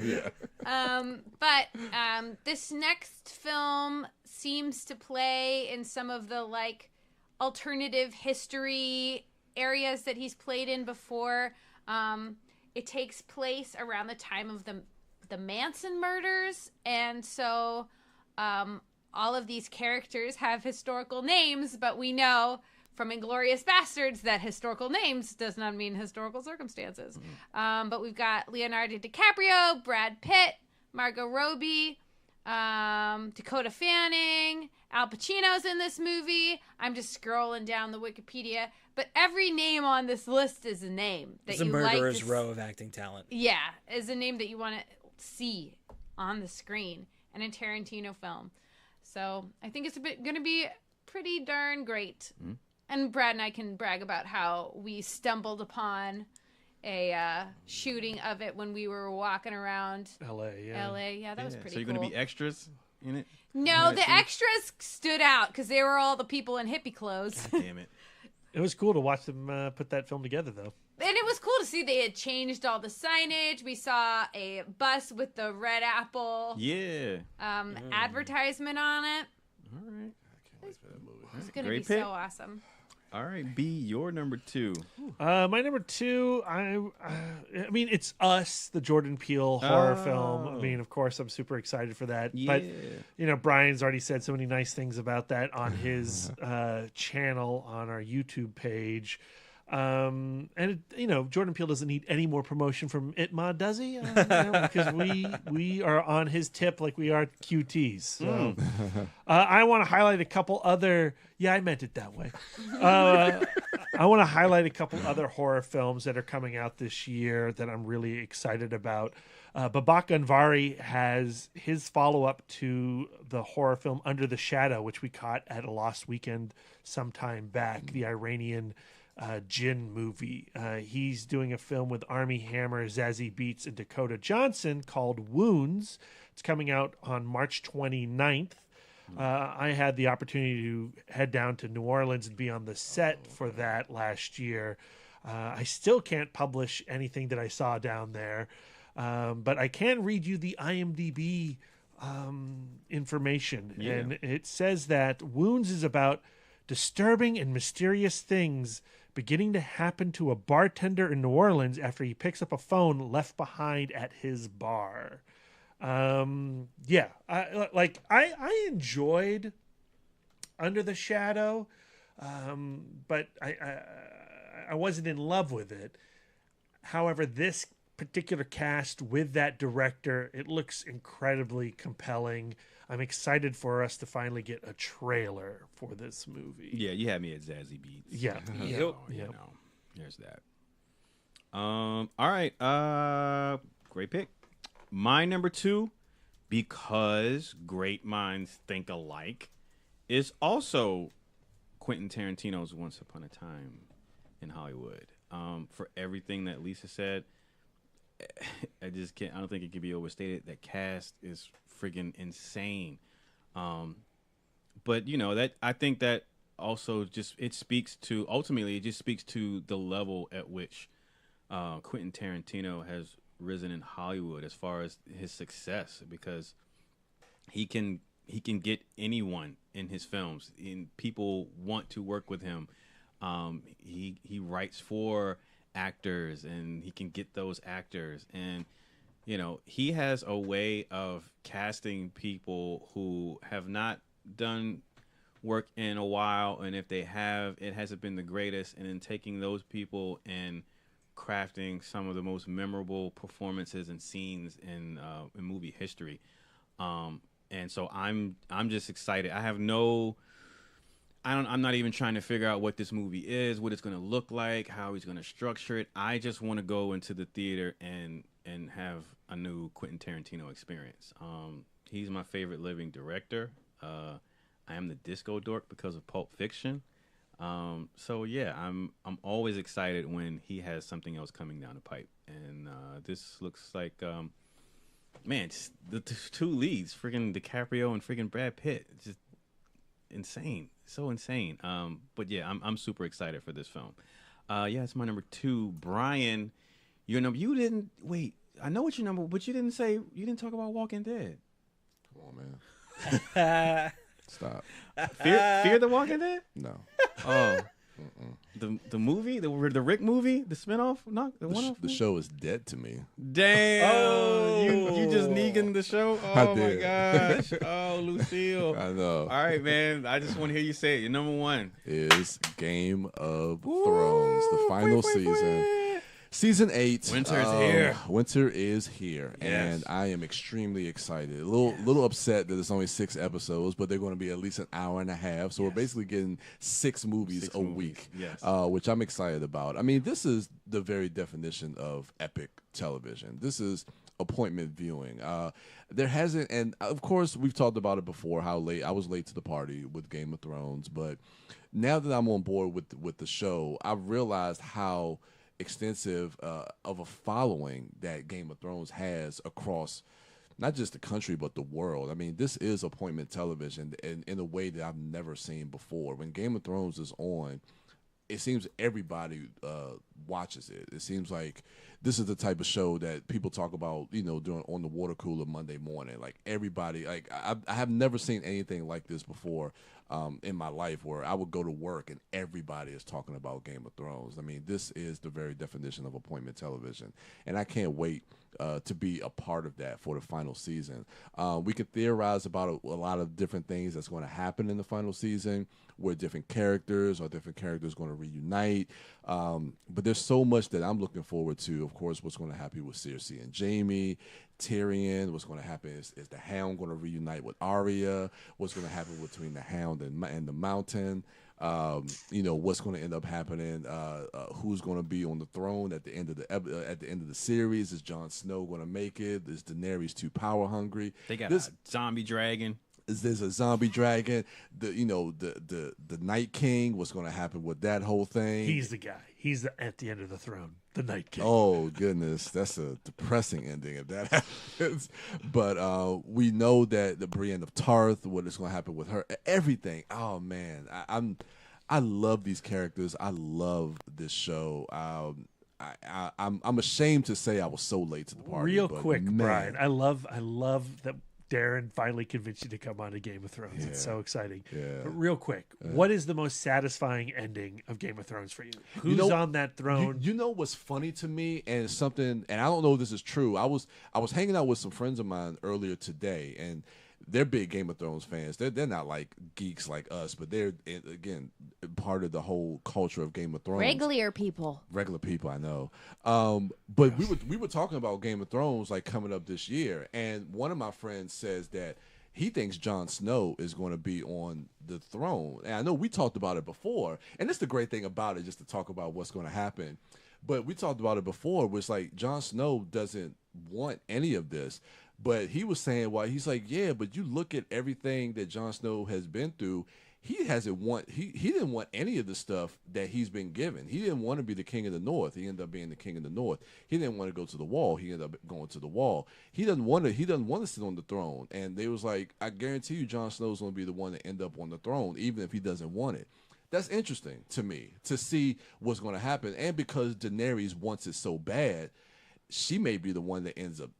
But this next film seems to play in some of the like alternative history areas that he's played in before. It takes place around the time of the Manson murders, and so all of these characters have historical names, but we know from Inglourious Bastards that historical names does not mean historical circumstances. But we've got Leonardo DiCaprio, Brad Pitt, Margot Robbie, Dakota Fanning, Al Pacino's in this movie. I'm just scrolling down the Wikipedia, but every name on this list is a name that It's a you like. murderer's row of acting talent. Yeah, is a name that you want to see on the screen in a Tarantino film. So I think it's going to be pretty darn great. And Brad and I can brag about how we stumbled upon a shooting of it when we were walking around L.A., yeah. LA. Yeah, that was pretty So you're cool. going to be extras in it? No, the Nice. extras stood out because they were all the people in hippie clothes. Damn it. It was cool to watch them put that film together, though. And it was cool to see they had changed all the signage. We saw a bus with the red apple Yeah. advertisement on it. All right. I can't wait for that movie. It's going to Great be pick. so awesome. All right, B, your number 2. My number 2, I mean, it's Us, the Jordan Peele horror film. I mean, of course, I'm super excited for that. Yeah. But, you know, Brian's already said so many nice things about that on his channel on our YouTube page. And, you know, Jordan Peele doesn't need any more promotion from ItMod, does he? You know, because we are on his tip like we are QTs. So I want to highlight a couple other... Yeah, I meant it that way. I want to highlight a couple other horror films that are coming out this year that I'm really excited about. Babak Anvari has his follow-up to the horror film Under the Shadow, which we caught at a Lost Weekend sometime back, the Iranian Jinn movie. He's doing a film with Armie Hammer, Zazie Beetz, and Dakota Johnson called Wounds. It's coming out on March 29th. I had the opportunity to head down to New Orleans and be on the set for that last year. I still can't publish anything that I saw down there, but I can read you the IMDb information. Yeah. And it says that Wounds is about disturbing and mysterious things beginning to happen to a bartender in New Orleans after he picks up a phone left behind at his bar. Yeah, I enjoyed Under the Shadow, but I wasn't in love with it. However, this particular cast with that director, it looks incredibly compelling. I'm excited for us to finally get a trailer for this movie. Yeah, you had me at Zazie Beetz. Yeah. Yep. You know, there's that. All right. Great pick. My number 2 because great minds think alike, is also Quentin Tarantino's Once Upon a Time in Hollywood. For everything that Lisa said, I just can't. I don't think it can be overstated. That cast is friggin' insane. But you know that I think that also just it speaks to ultimately it just speaks to the level at which Quentin Tarantino has risen in Hollywood as far as his success, because he can get anyone in his films, and people want to work with him. He writes for actors, and he can get those actors, and you know he has a way of casting people who have not done work in a while, and if they have, it hasn't been the greatest, and then taking those people and crafting some of the most memorable performances and scenes in movie history. And so I'm just excited. I'm not even trying to figure out what this movie is, what it's going to look like, how he's going to structure it. I just want to go into the theater and have a new Quentin Tarantino experience. He's my favorite living director. I am the disco dork because of Pulp Fiction. So yeah, I'm always excited when he has something else coming down the pipe, and this looks like man, the two leads, freaking DiCaprio and freaking Brad Pitt, just insane, so insane. But yeah, I'm super excited for this film. Yeah, it's my number 2. Brian, your number. You didn't wait. I know what your number, but you didn't talk about Walking Dead. Come on, man. Stop. Fear the Walking Dead? No. Oh. The movie, the Rick movie, the spinoff, The show is dead to me. Damn, you just negging the show. Oh my gosh, oh Lucille. I know. All right, man. I just want to hear you say it. Your number 1 is Game of Thrones, the final season. Season 8. Winter is here. Winter is here, yes. And I am extremely excited. A little upset that it's only 6 episodes, but they're going to be at least an hour and a half. So we're basically getting 6 movies a week, yes. Which I'm excited about. I mean, this is the very definition of epic television. This is appointment viewing. There hasn't, and of course we've talked about it before, how late I was late to the party with Game of Thrones, but now that I'm on board with the show, I've realized how extensive of a following that Game of Thrones has across not just the country but the world. I mean, this is appointment television in a way that I've never seen before. When Game of Thrones is on, it seems everybody watches it. It seems like this is the type of show that people talk about, you know, during on the water cooler Monday morning. Like everybody, like I have never seen anything like this before in my life, where I would go to work and everybody is talking about Game of Thrones. I mean, this is the very definition of appointment television, and I can't wait to be a part of that for the final season. We can theorize about a lot of different things that's going to happen in the final season, where different characters going to reunite. But there's so much that I'm looking forward to. Of course, what's going to happen with Cersei and Jaime, Tyrion. What's going to happen is the Hound going to reunite with Arya? What's going to happen between the Hound and the Mountain? You know, what's going to end up happening? Who's going to be on the throne at the end of the series? Is Jon Snow going to make it? Is Daenerys too power hungry? They got a zombie dragon. There's a zombie dragon. The Night King. What's going to happen with that whole thing? He's the guy. He's at the end of the throne. The Night King. Oh goodness, that's a depressing ending if that happens. But we know that the Brienne of Tarth, what is going to happen with her, everything. Oh man, I love these characters. I love this show. I'm ashamed to say I was so late to the party. Real quick, man. Brian, I love that Darren finally convinced you to come on to Game of Thrones. Yeah. It's so exciting. Yeah. But real quick, what is the most satisfying ending of Game of Thrones for you? Who's on that throne? You know what's funny to me, and it's something, and I don't know if this is true. I was hanging out with some friends of mine earlier today, and they're big Game of Thrones fans. They're not like geeks like us, but they're, again, part of the whole culture of Game of Thrones. Regular people, I know. But we were talking about Game of Thrones like coming up this year, and one of my friends says that he thinks Jon Snow is going to be on the throne. And I know we talked about it before, and that's the great thing about it, just to talk about what's going to happen. But we talked about it before, which like Jon Snow doesn't want any of this. But he was saying why he's like, yeah, but you look at everything that Jon Snow has been through. He didn't want any of the stuff that he's been given. He didn't want to be the king of the North. He ended up being the king of the North. He didn't want to go to the Wall. He ended up going to the Wall. He doesn't want to sit on the throne. And they was like, I guarantee you, Jon Snow's going to be the one to end up on the throne, even if he doesn't want it. That's interesting to me to see what's going to happen. And because Daenerys wants it so bad, she may be the one that ends up.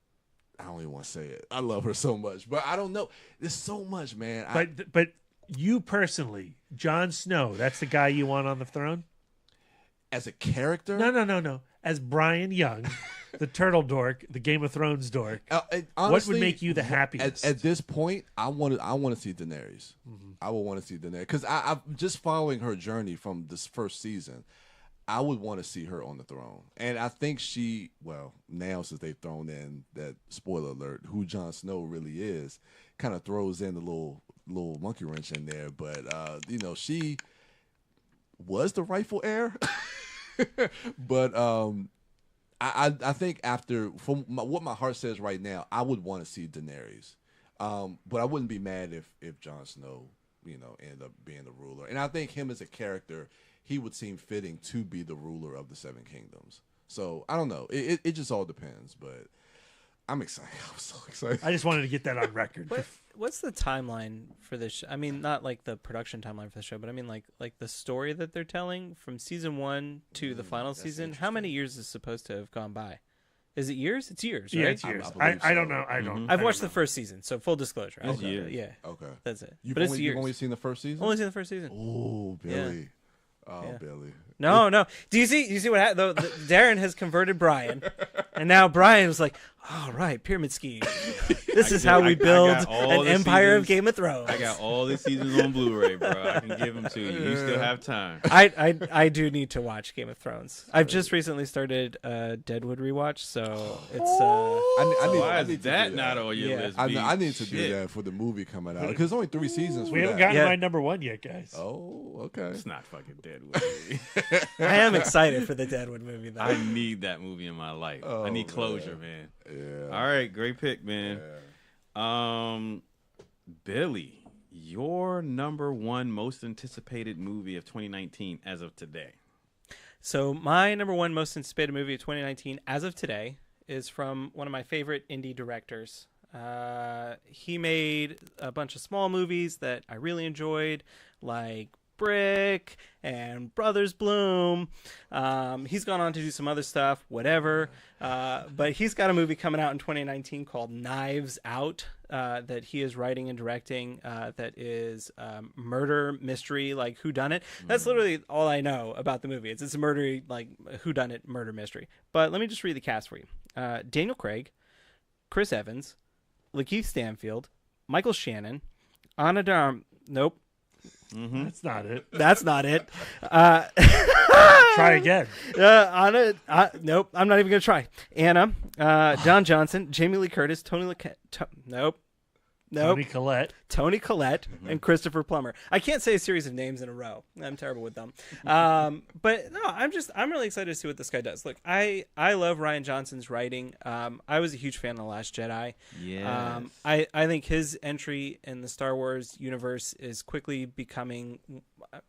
I don't even want to say it. I love her so much, but I don't know. There's so much, man. But you personally, Jon Snow, that's the guy you want on the throne? As a character? No. As Brian Young, the turtle dork, the Game of Thrones dork, honestly, what would make you the happiest? At this point, I want to see Daenerys. Mm-hmm. I would want to see Daenerys because I'm just following her journey from this first season. I would want to see her on the throne. And I think now since they've thrown in that, spoiler alert, who Jon Snow really is, kind of throws in the little monkey wrench in there. But, she was the rightful heir. But I think from what my heart says right now, I would want to see Daenerys. But I wouldn't be mad if Jon Snow, ended up being the ruler. And I think him as a character, he would seem fitting to be the ruler of the Seven Kingdoms. So I don't know. It just all depends. But I'm excited. I'm so excited. I just wanted to get that on record. What's the timeline for this show? I mean, not like the production timeline for the show, but I mean like the story that they're telling from season 1 to the final season. How many years is supposed to have gone by? Is it years? It's years, right? Yeah, it's years. I don't know. I've watched the first season, so full disclosure. It's years. Yeah. Okay. That's it. You've only seen the first season? Only seen the first season. Oh, Billy. Yeah. Oh, Yeah. Billy. No. Do you see what happened? Darren has converted Brian, and now Brian was like, "All right, pyramid scheme. This is how we build an empire of Game of Thrones." I got all the seasons on Blu-ray, bro. I can give them to you. You still have time. I do need to watch Game of Thrones. I've just recently started Deadwood rewatch, so it's. Why is that not on your list? I need to do that for the movie coming out because only 3 seasons. We haven't gotten my number 1 yet, guys. Oh, okay. It's not fucking Deadwood. I am excited for the Deadwood movie, though. I need that movie in my life. I need closure, man. Yeah. All right, great pick, man. Yeah. Billy, your number 1 most anticipated movie of 2019 as of today. So my number 1 most anticipated movie of 2019 as of today is from one of my favorite indie directors. He made a bunch of small movies that I really enjoyed, like Brick and Brothers Bloom. He's gone on to do some other stuff, whatever. But he's got a movie coming out in 2019 called Knives Out that he is writing and directing that is murder mystery, like whodunit. That's literally all I know about the movie. It's a murder, like whodunit murder mystery. But let me just read the cast for you. Daniel Craig, Chris Evans, Lakeith Stanfield, Michael Shannon, Ana de Nope. Mm-hmm. That's not it. That's not it. Try again. Anna, nope. I'm not even gonna try. Anna, Don Johnson, Jamie Lee Curtis, Nope. Tony Collette, and Christopher Plummer. I can't say a series of names in a row. I'm terrible with them. But no, I'm really excited to see what this guy does. Look, I love Rian Johnson's writing. I was a huge fan of The Last Jedi. Yes. I think his entry in the Star Wars universe is quickly becoming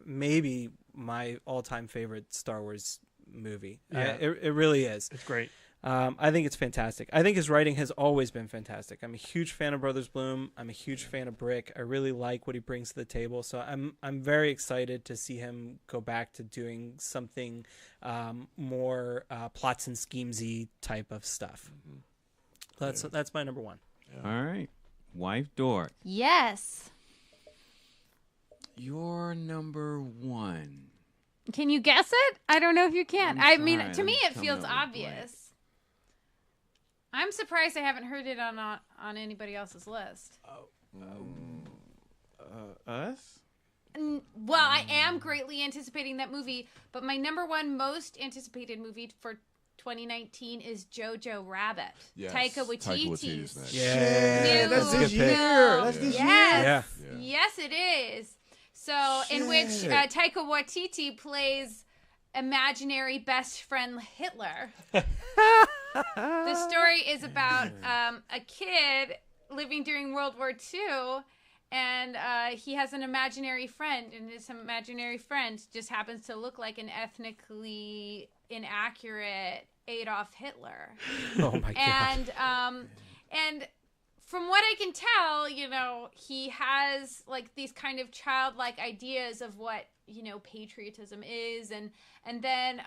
maybe my all-time favorite Star Wars movie. Yeah. It really is. It's great. I think it's fantastic. I think his writing has always been fantastic. I'm a huge fan of Brothers Bloom. I'm a huge fan of Brick. I really like what he brings to the table. So I'm very excited to see him go back to doing something more plots and schemesy type of stuff. That's my number 1. Yeah. All right, Wife Dork. Yes. Your number 1. Can you guess it? I don't know if you can. I'm I mean, trying. to me, it Tell me feels what obvious. I'm surprised I haven't heard it on anybody else's list. Us? Well, I am greatly anticipating that movie, but my number 1 most anticipated movie for 2019 is Jojo Rabbit. Yes. Taika Waititi's. next. Yeah, that's this year. That's this yes. year. Yes, it is. So, in which Taika Waititi plays imaginary best friend Hitler. The story is about a kid living during World War II, and he has an imaginary friend, and his imaginary friend just happens to look like an ethnically inaccurate Adolf Hitler. Oh my god. And from what I can tell, he has like these kind of childlike ideas of what, patriotism is. And then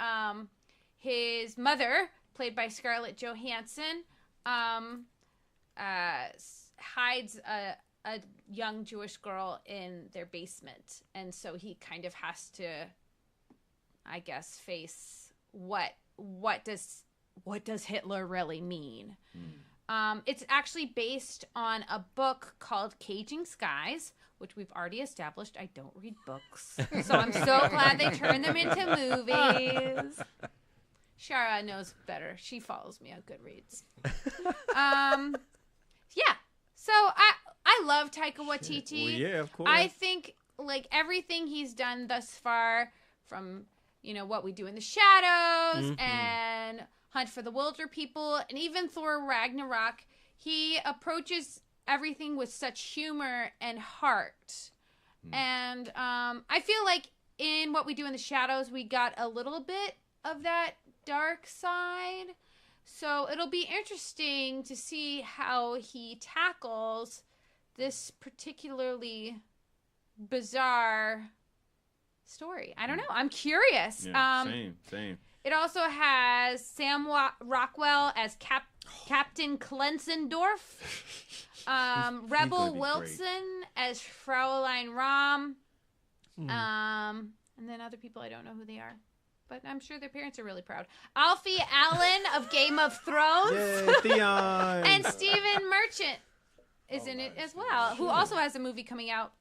his mother, played by Scarlett Johansson, hides a young Jewish girl in their basement. And so he kind of has to, I guess, face what does Hitler really mean? It's actually based on a book called Caging Skies, which we've already established. I don't read books, so I'm so glad they turned them into movies. Shara knows better. She follows me on Goodreads. Yeah. So I love Taika Waititi. Well, yeah, of course. I think like everything he's done thus far, from What We Do in the Shadows and Hunt for the Wilder People, and even Thor Ragnarok, he approaches everything with such humor and heart. And I feel like in What We Do in the Shadows, we got a little bit of that dark side. So it'll be interesting to see how he tackles this particularly bizarre story. I don't know. I'm curious. Yeah, same. It also has Sam Rockwell as Captain Klenzendorf, Rebel Wilson as Fraulein Rom, and then other people I don't know who they are, but I'm sure their parents are really proud. Alfie Allen of Game of Thrones, Yay, Theon. and Stephen Merchant is in it as well, who also has a movie coming out.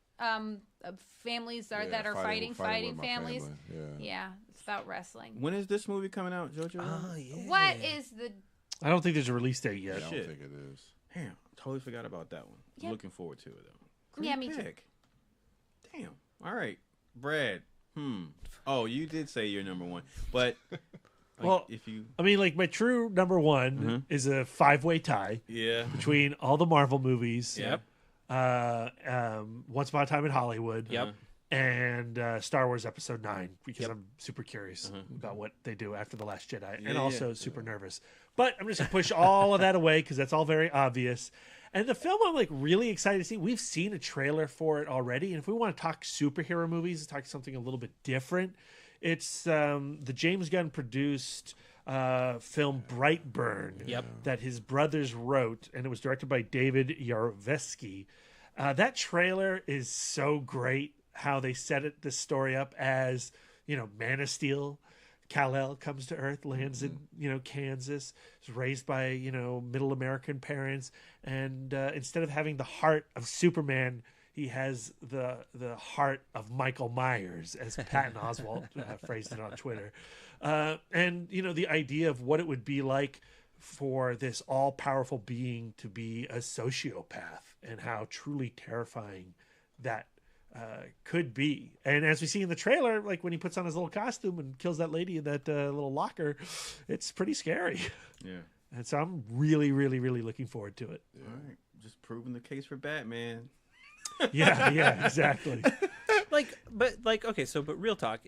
Families that are fighting families. Yeah, it's about wrestling. When is this movie coming out, JoJo? Oh, yeah. What is the? I don't think there's a release date yet. I don't think it is. Damn, totally forgot about that one. Yep. Looking forward to it though. Yeah, me too. Pick. Damn. All right, Brad. Oh, you did say you're number one, but Well, my true number one is a 5-way tie. Yeah. Between all the Marvel movies. Yep. Once Upon a Time in Hollywood. Yep. And Star Wars Episode 9, because I'm super curious about what they do after The Last Jedi, and also super nervous. But I'm just going to push all of that away because that's all very obvious. And the film I'm really excited to see. We've seen a trailer for it already, and if we want to talk superhero movies, talk something a little bit different, it's the James Gunn produced film Brightburn that his brothers wrote, and it was directed by David Yarovesky. That trailer is so great. How they set this story up as, Man of Steel. Kal-El comes to Earth, lands in, Kansas, is raised by, middle American parents. And instead of having the heart of Superman, he has the heart of Michael Myers, as Patton Oswalt phrased it on Twitter. And, the idea of what it would be like for this all-powerful being to be a sociopath, and how truly terrifying that could be. And as we see in the trailer, like when he puts on his little costume and kills that lady in that little locker, it's pretty scary. Yeah. And so I'm really, really, really looking forward to it. All right. Just proving the case for Batman. Yeah, exactly. But real talk,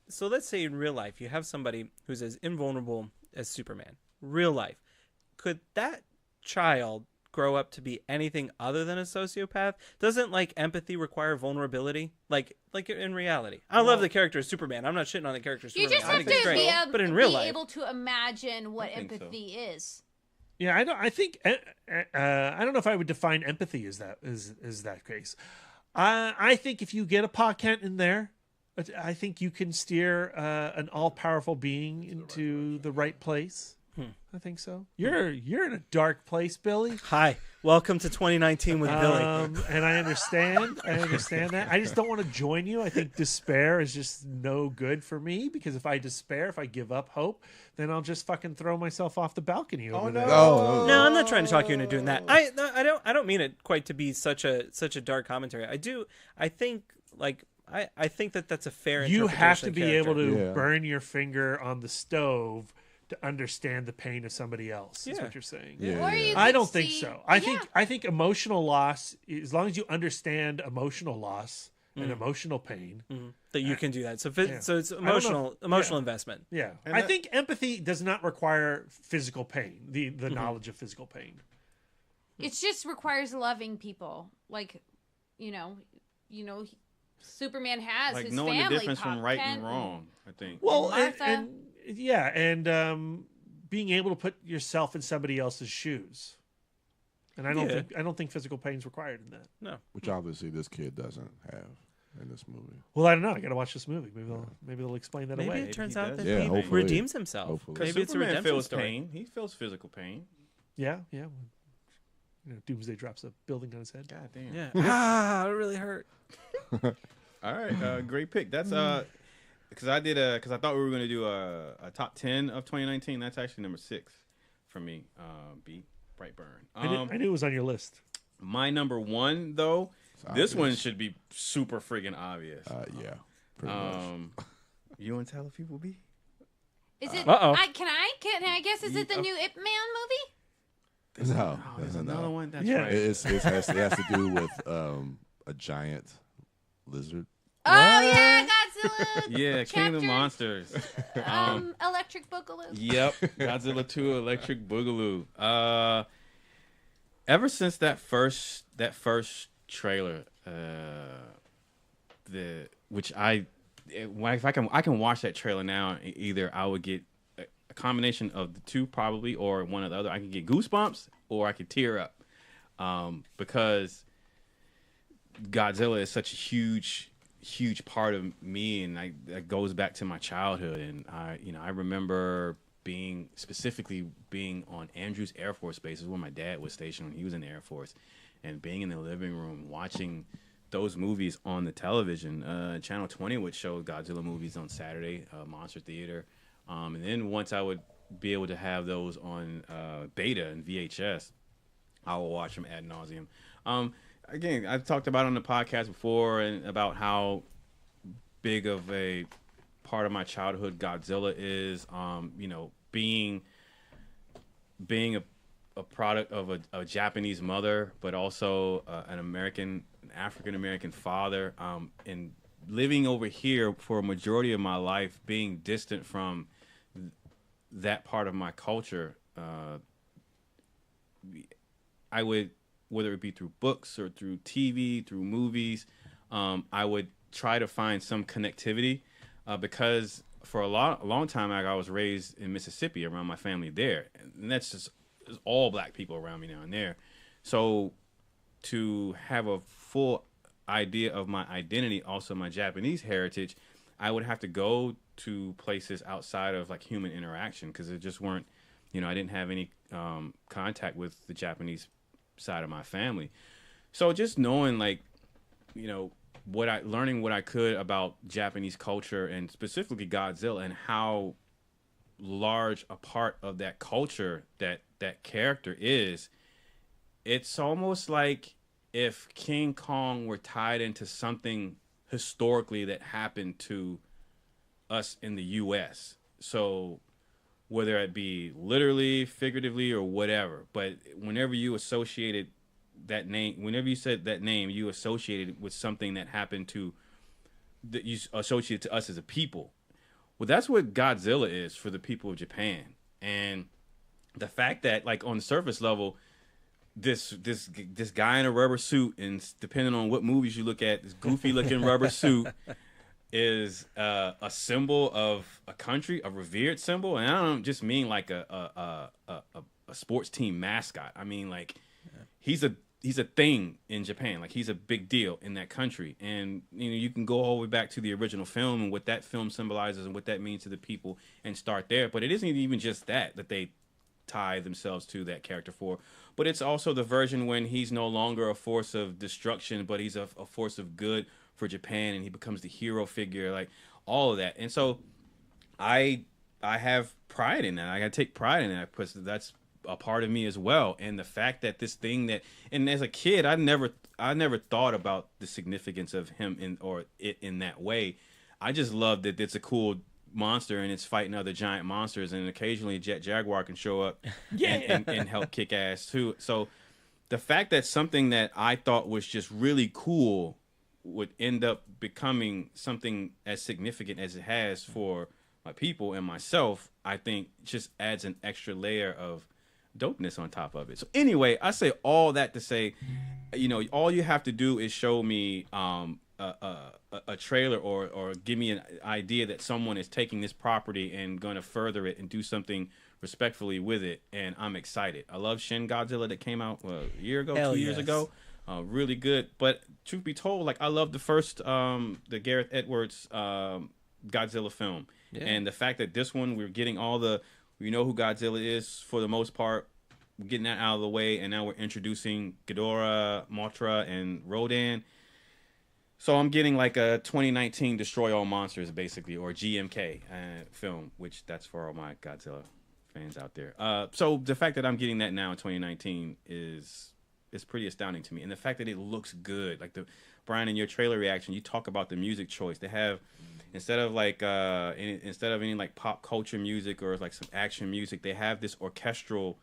so let's say in real life you have somebody who's as invulnerable as Superman. Real life. Could that child grow up to be anything other than a sociopath? Doesn't empathy require vulnerability? Like in reality. I love the character of Superman. I'm not shitting on the character of You Superman. just have to but in real life, able to imagine what empathy is. Yeah, I don't know if I would define empathy as that case. I think if you get a Pa Kent in there, I think you can steer an all-powerful being into the right place. I think so. You're in a dark place, Billy. Hi, welcome to 2019 with Billy. And I understand that. I just don't want to join you. I think despair is just no good for me, because if I despair, if I give up hope, then I'll just fucking throw myself off the balcony over there. No, I'm not trying to talk you into doing that. I don't mean it quite to be such a dark commentary. I think that that's a fair interpretation. You have to be of able to Yeah. burn your finger on the stove to understand the pain of somebody else. Is Yeah. what you're saying. Yeah, Or you I could don't think see- so. Yeah. I think emotional loss, as long as you understand emotional loss and emotional pain. That you can do that. So Yeah. so it's I don't know. emotional Yeah. investment. Yeah, And I that- think empathy does not require physical pain. The knowledge of physical pain. It just requires loving people. Like, you know, Superman has Like his knowing family. the difference from Pop right Kent and wrong. I think. Well, Martha. and being able to put yourself in somebody else's shoes. And I don't think physical pain is required in that. No. Which obviously this kid doesn't have in this movie. Well, I don't know. I got to watch this movie. Maybe they'll explain that Maybe away. it turns he out does. that Yeah, he hopefully. redeems himself. Hopefully. Maybe it's a Superman redemption feels story. pain. He feels physical pain. Yeah. Doomsday drops a building on his head. God damn. Yeah. It really hurt. All right, great pick. That's because I thought we were going to do a top 10 of 2019. That's actually number 6 for me. B Brightburn. I knew it was on your list. My number 1 though. It's This one obvious. should be super friggin' obvious. Yeah, pretty much. You want to tell a people B? Is it? Uh-oh. Can I guess? Is it the new Ip Man movie? No, There's no, another no. one. That's Yeah. right. It has to do with a giant lizard. Oh yeah, Godzilla. Yeah, King of the Chapter- Monsters. Electric Boogaloo. Yep, Godzilla 2 Electric Boogaloo. Ever since that first trailer, if I can watch that trailer now, either I would get a combination of the two probably, or one or the other. I could get goosebumps or I could tear up, because Godzilla is such a huge part of me, and that goes back to my childhood. And I remember specifically being on Andrews Air Force Base, is where my dad was stationed when he was in the Air Force, and being in the living room watching those movies on the television. Channel 20 would show Godzilla movies on Saturday, Monster Theater, and then once I would be able to have those on beta and VHS, I will watch them ad nauseum. Again, I've talked about on the podcast before and about how big of a part of my childhood Godzilla is. Being a product of a Japanese mother, but also an African American father, and living over here for a majority of my life, being distant from that part of my culture. I would, whether it be through books or through TV, through movies, I would try to find some connectivity, because for a long time I was raised in Mississippi around my family there, and that's just all black people around me now and there. So to have a full idea of my identity, also my Japanese heritage, I would have to go to places outside of like human interaction, because it just weren't, I didn't have any contact with the Japanese side of my family. So just knowing learning what I could about Japanese culture, and specifically Godzilla, and how large a part of that culture that character is, it's almost like if King Kong were tied into something historically that happened to us in the U.S. So whether it be literally, figuratively, or whatever, but whenever you associated that name, whenever you said that name, you associated it with something that happened that you associated to us as a people. Well, that's what Godzilla is for the people of Japan. And the fact that, like, on the surface level, this guy in a rubber suit, and depending on what movies you look at, this goofy looking rubber suit is a symbol of a country, a revered symbol. And I don't just mean like a sports team mascot. I mean, like, he's a thing in Japan. Like, he's a big deal in that country. And you can go all the way back to the original film and what that film symbolizes and what that means to the people, and start there. But it isn't even just that they tie themselves to that character for, but it's also the version when he's no longer a force of destruction, but he's a force of good for Japan, and he becomes the hero figure, like all of that. And so I have pride in that. I gotta take pride in that, because that's a part of me as well. And the fact that this thing and as a kid, I never thought about the significance of him in that way. I just love that it's a cool monster and it's fighting other giant monsters, and occasionally Jet Jaguar can show up and help kick ass too. So the fact that something that I thought was just really cool would end up becoming something as significant as it has for my people and myself, I think just adds an extra layer of dopeness on top of it. So anyway, I say all that to say, you know, all you have to do is show me a trailer or give me an idea that someone is taking this property and going to further it and do something respectfully with it, and I'm excited. I love Shin Godzilla that came out a year ago, 2 years ago. Really good. But truth be told, like I love the first the Gareth Edwards Godzilla film. Yeah. And the fact that this one, we're getting we know who Godzilla is for the most part. We're getting that out of the way, and now we're introducing Ghidorah, Mothra, and Rodan. So I'm getting like a 2019 Destroy All Monsters, basically, or GMK film, which that's for all my Godzilla fans out there. So the fact that I'm getting that now in 2019 is pretty astounding to me. And the fact that it looks good, like Brian, in your trailer reaction, you talk about the music choice. They have, instead of any like pop culture music or like some action music, they have this orchestral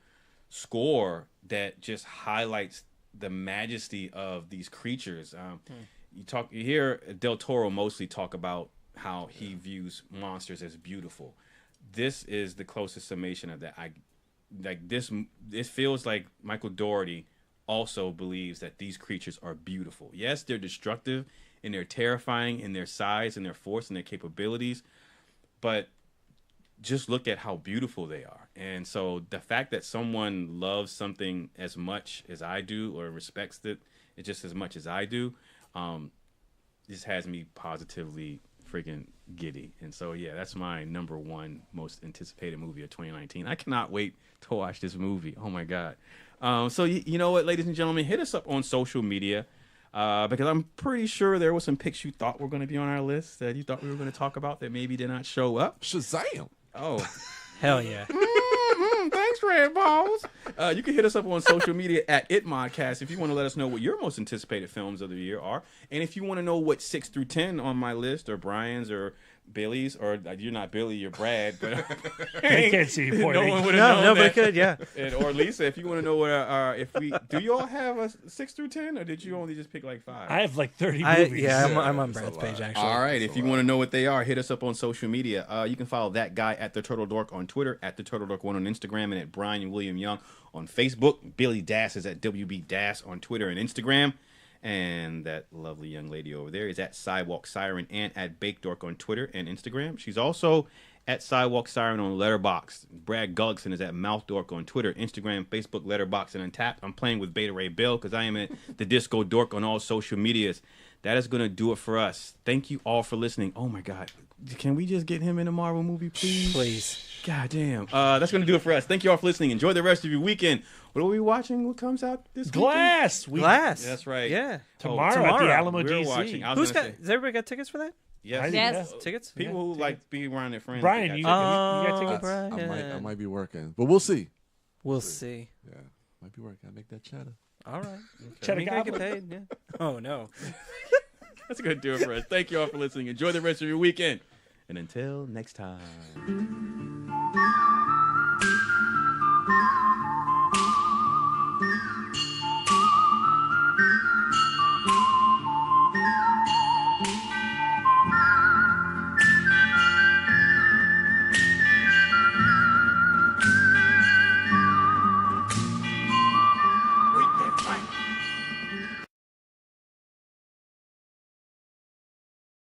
score that just highlights the majesty of these creatures. You hear Del Toro mostly talk about how he views monsters as beautiful. This is the closest summation of that. It feels like Michael Dougherty also believes that these creatures are beautiful. Yes, they're destructive and they're terrifying in their size and their force and their capabilities, but just look at how beautiful they are. And so the fact that someone loves something as much as I do, or respects it just as much as I do, this has me positively freaking giddy. And so yeah, that's my number one most anticipated movie of 2019. I cannot wait to watch this movie. Oh my god. So you know what, ladies and gentlemen, hit us up on social media, because I'm pretty sure there were some picks you thought were going to be on our list that you thought we were going to talk about that maybe did not show up. Shazam! Oh, hell yeah! Thanks, Red Balls. You can hit us up on social media at ItModcast if you want to let us know what your most anticipated films of the year are, and if you want to know what 6 through 10 on my list, or Brian's, or Billy's, or you're not Billy, you're Brad, but I can't see you no pointing. one would have known nobody that. could, yeah. Or Lisa, if you want to know what do you all have a 6 through 10, or did you only just pick like 5? I have like 30 movies. I'm on Brad's page actually. All right, if you want to know what they are, hit us up on social media. You can follow that guy at the Turtle Dork on Twitter, at the Turtle Dork 1 on Instagram, and at Brian William Young on Facebook. Billy Das is at WB Das on Twitter and Instagram. And that lovely young lady over there is at Sidewalk Siren and at Bake Dork on Twitter and Instagram. She's also at Sidewalk Siren on Letterboxd. Brad Gullickson is at Mouth Dork on Twitter, Instagram, Facebook, Letterboxd, and Untapped. I'm playing with Beta Ray Bill because I am at the Disco Dork on all social medias. That is going to do it for us. Thank you all for listening. Oh my God. Can we just get him in a Marvel movie, please? Please. God damn. That's going to do it for us. Thank you all for listening. Enjoy the rest of your weekend. What are we watching? What comes out this Glass. Glass. Yeah, that's right. Yeah. Tomorrow at the Alamo We're DC. watching. Has everybody got tickets for that? Yes. Yes. Tickets? People who like be around their friends. Brian, they you got tickets. got tickets? Brian. I might be working, but we'll see. We'll see. Yeah, might be working. I make that cheddar. All right. Cheddar We gotta get gobbler. paid. Yeah. Oh no. That's going to do it for us. Thank you all for listening. Enjoy the rest of your weekend. And until next time.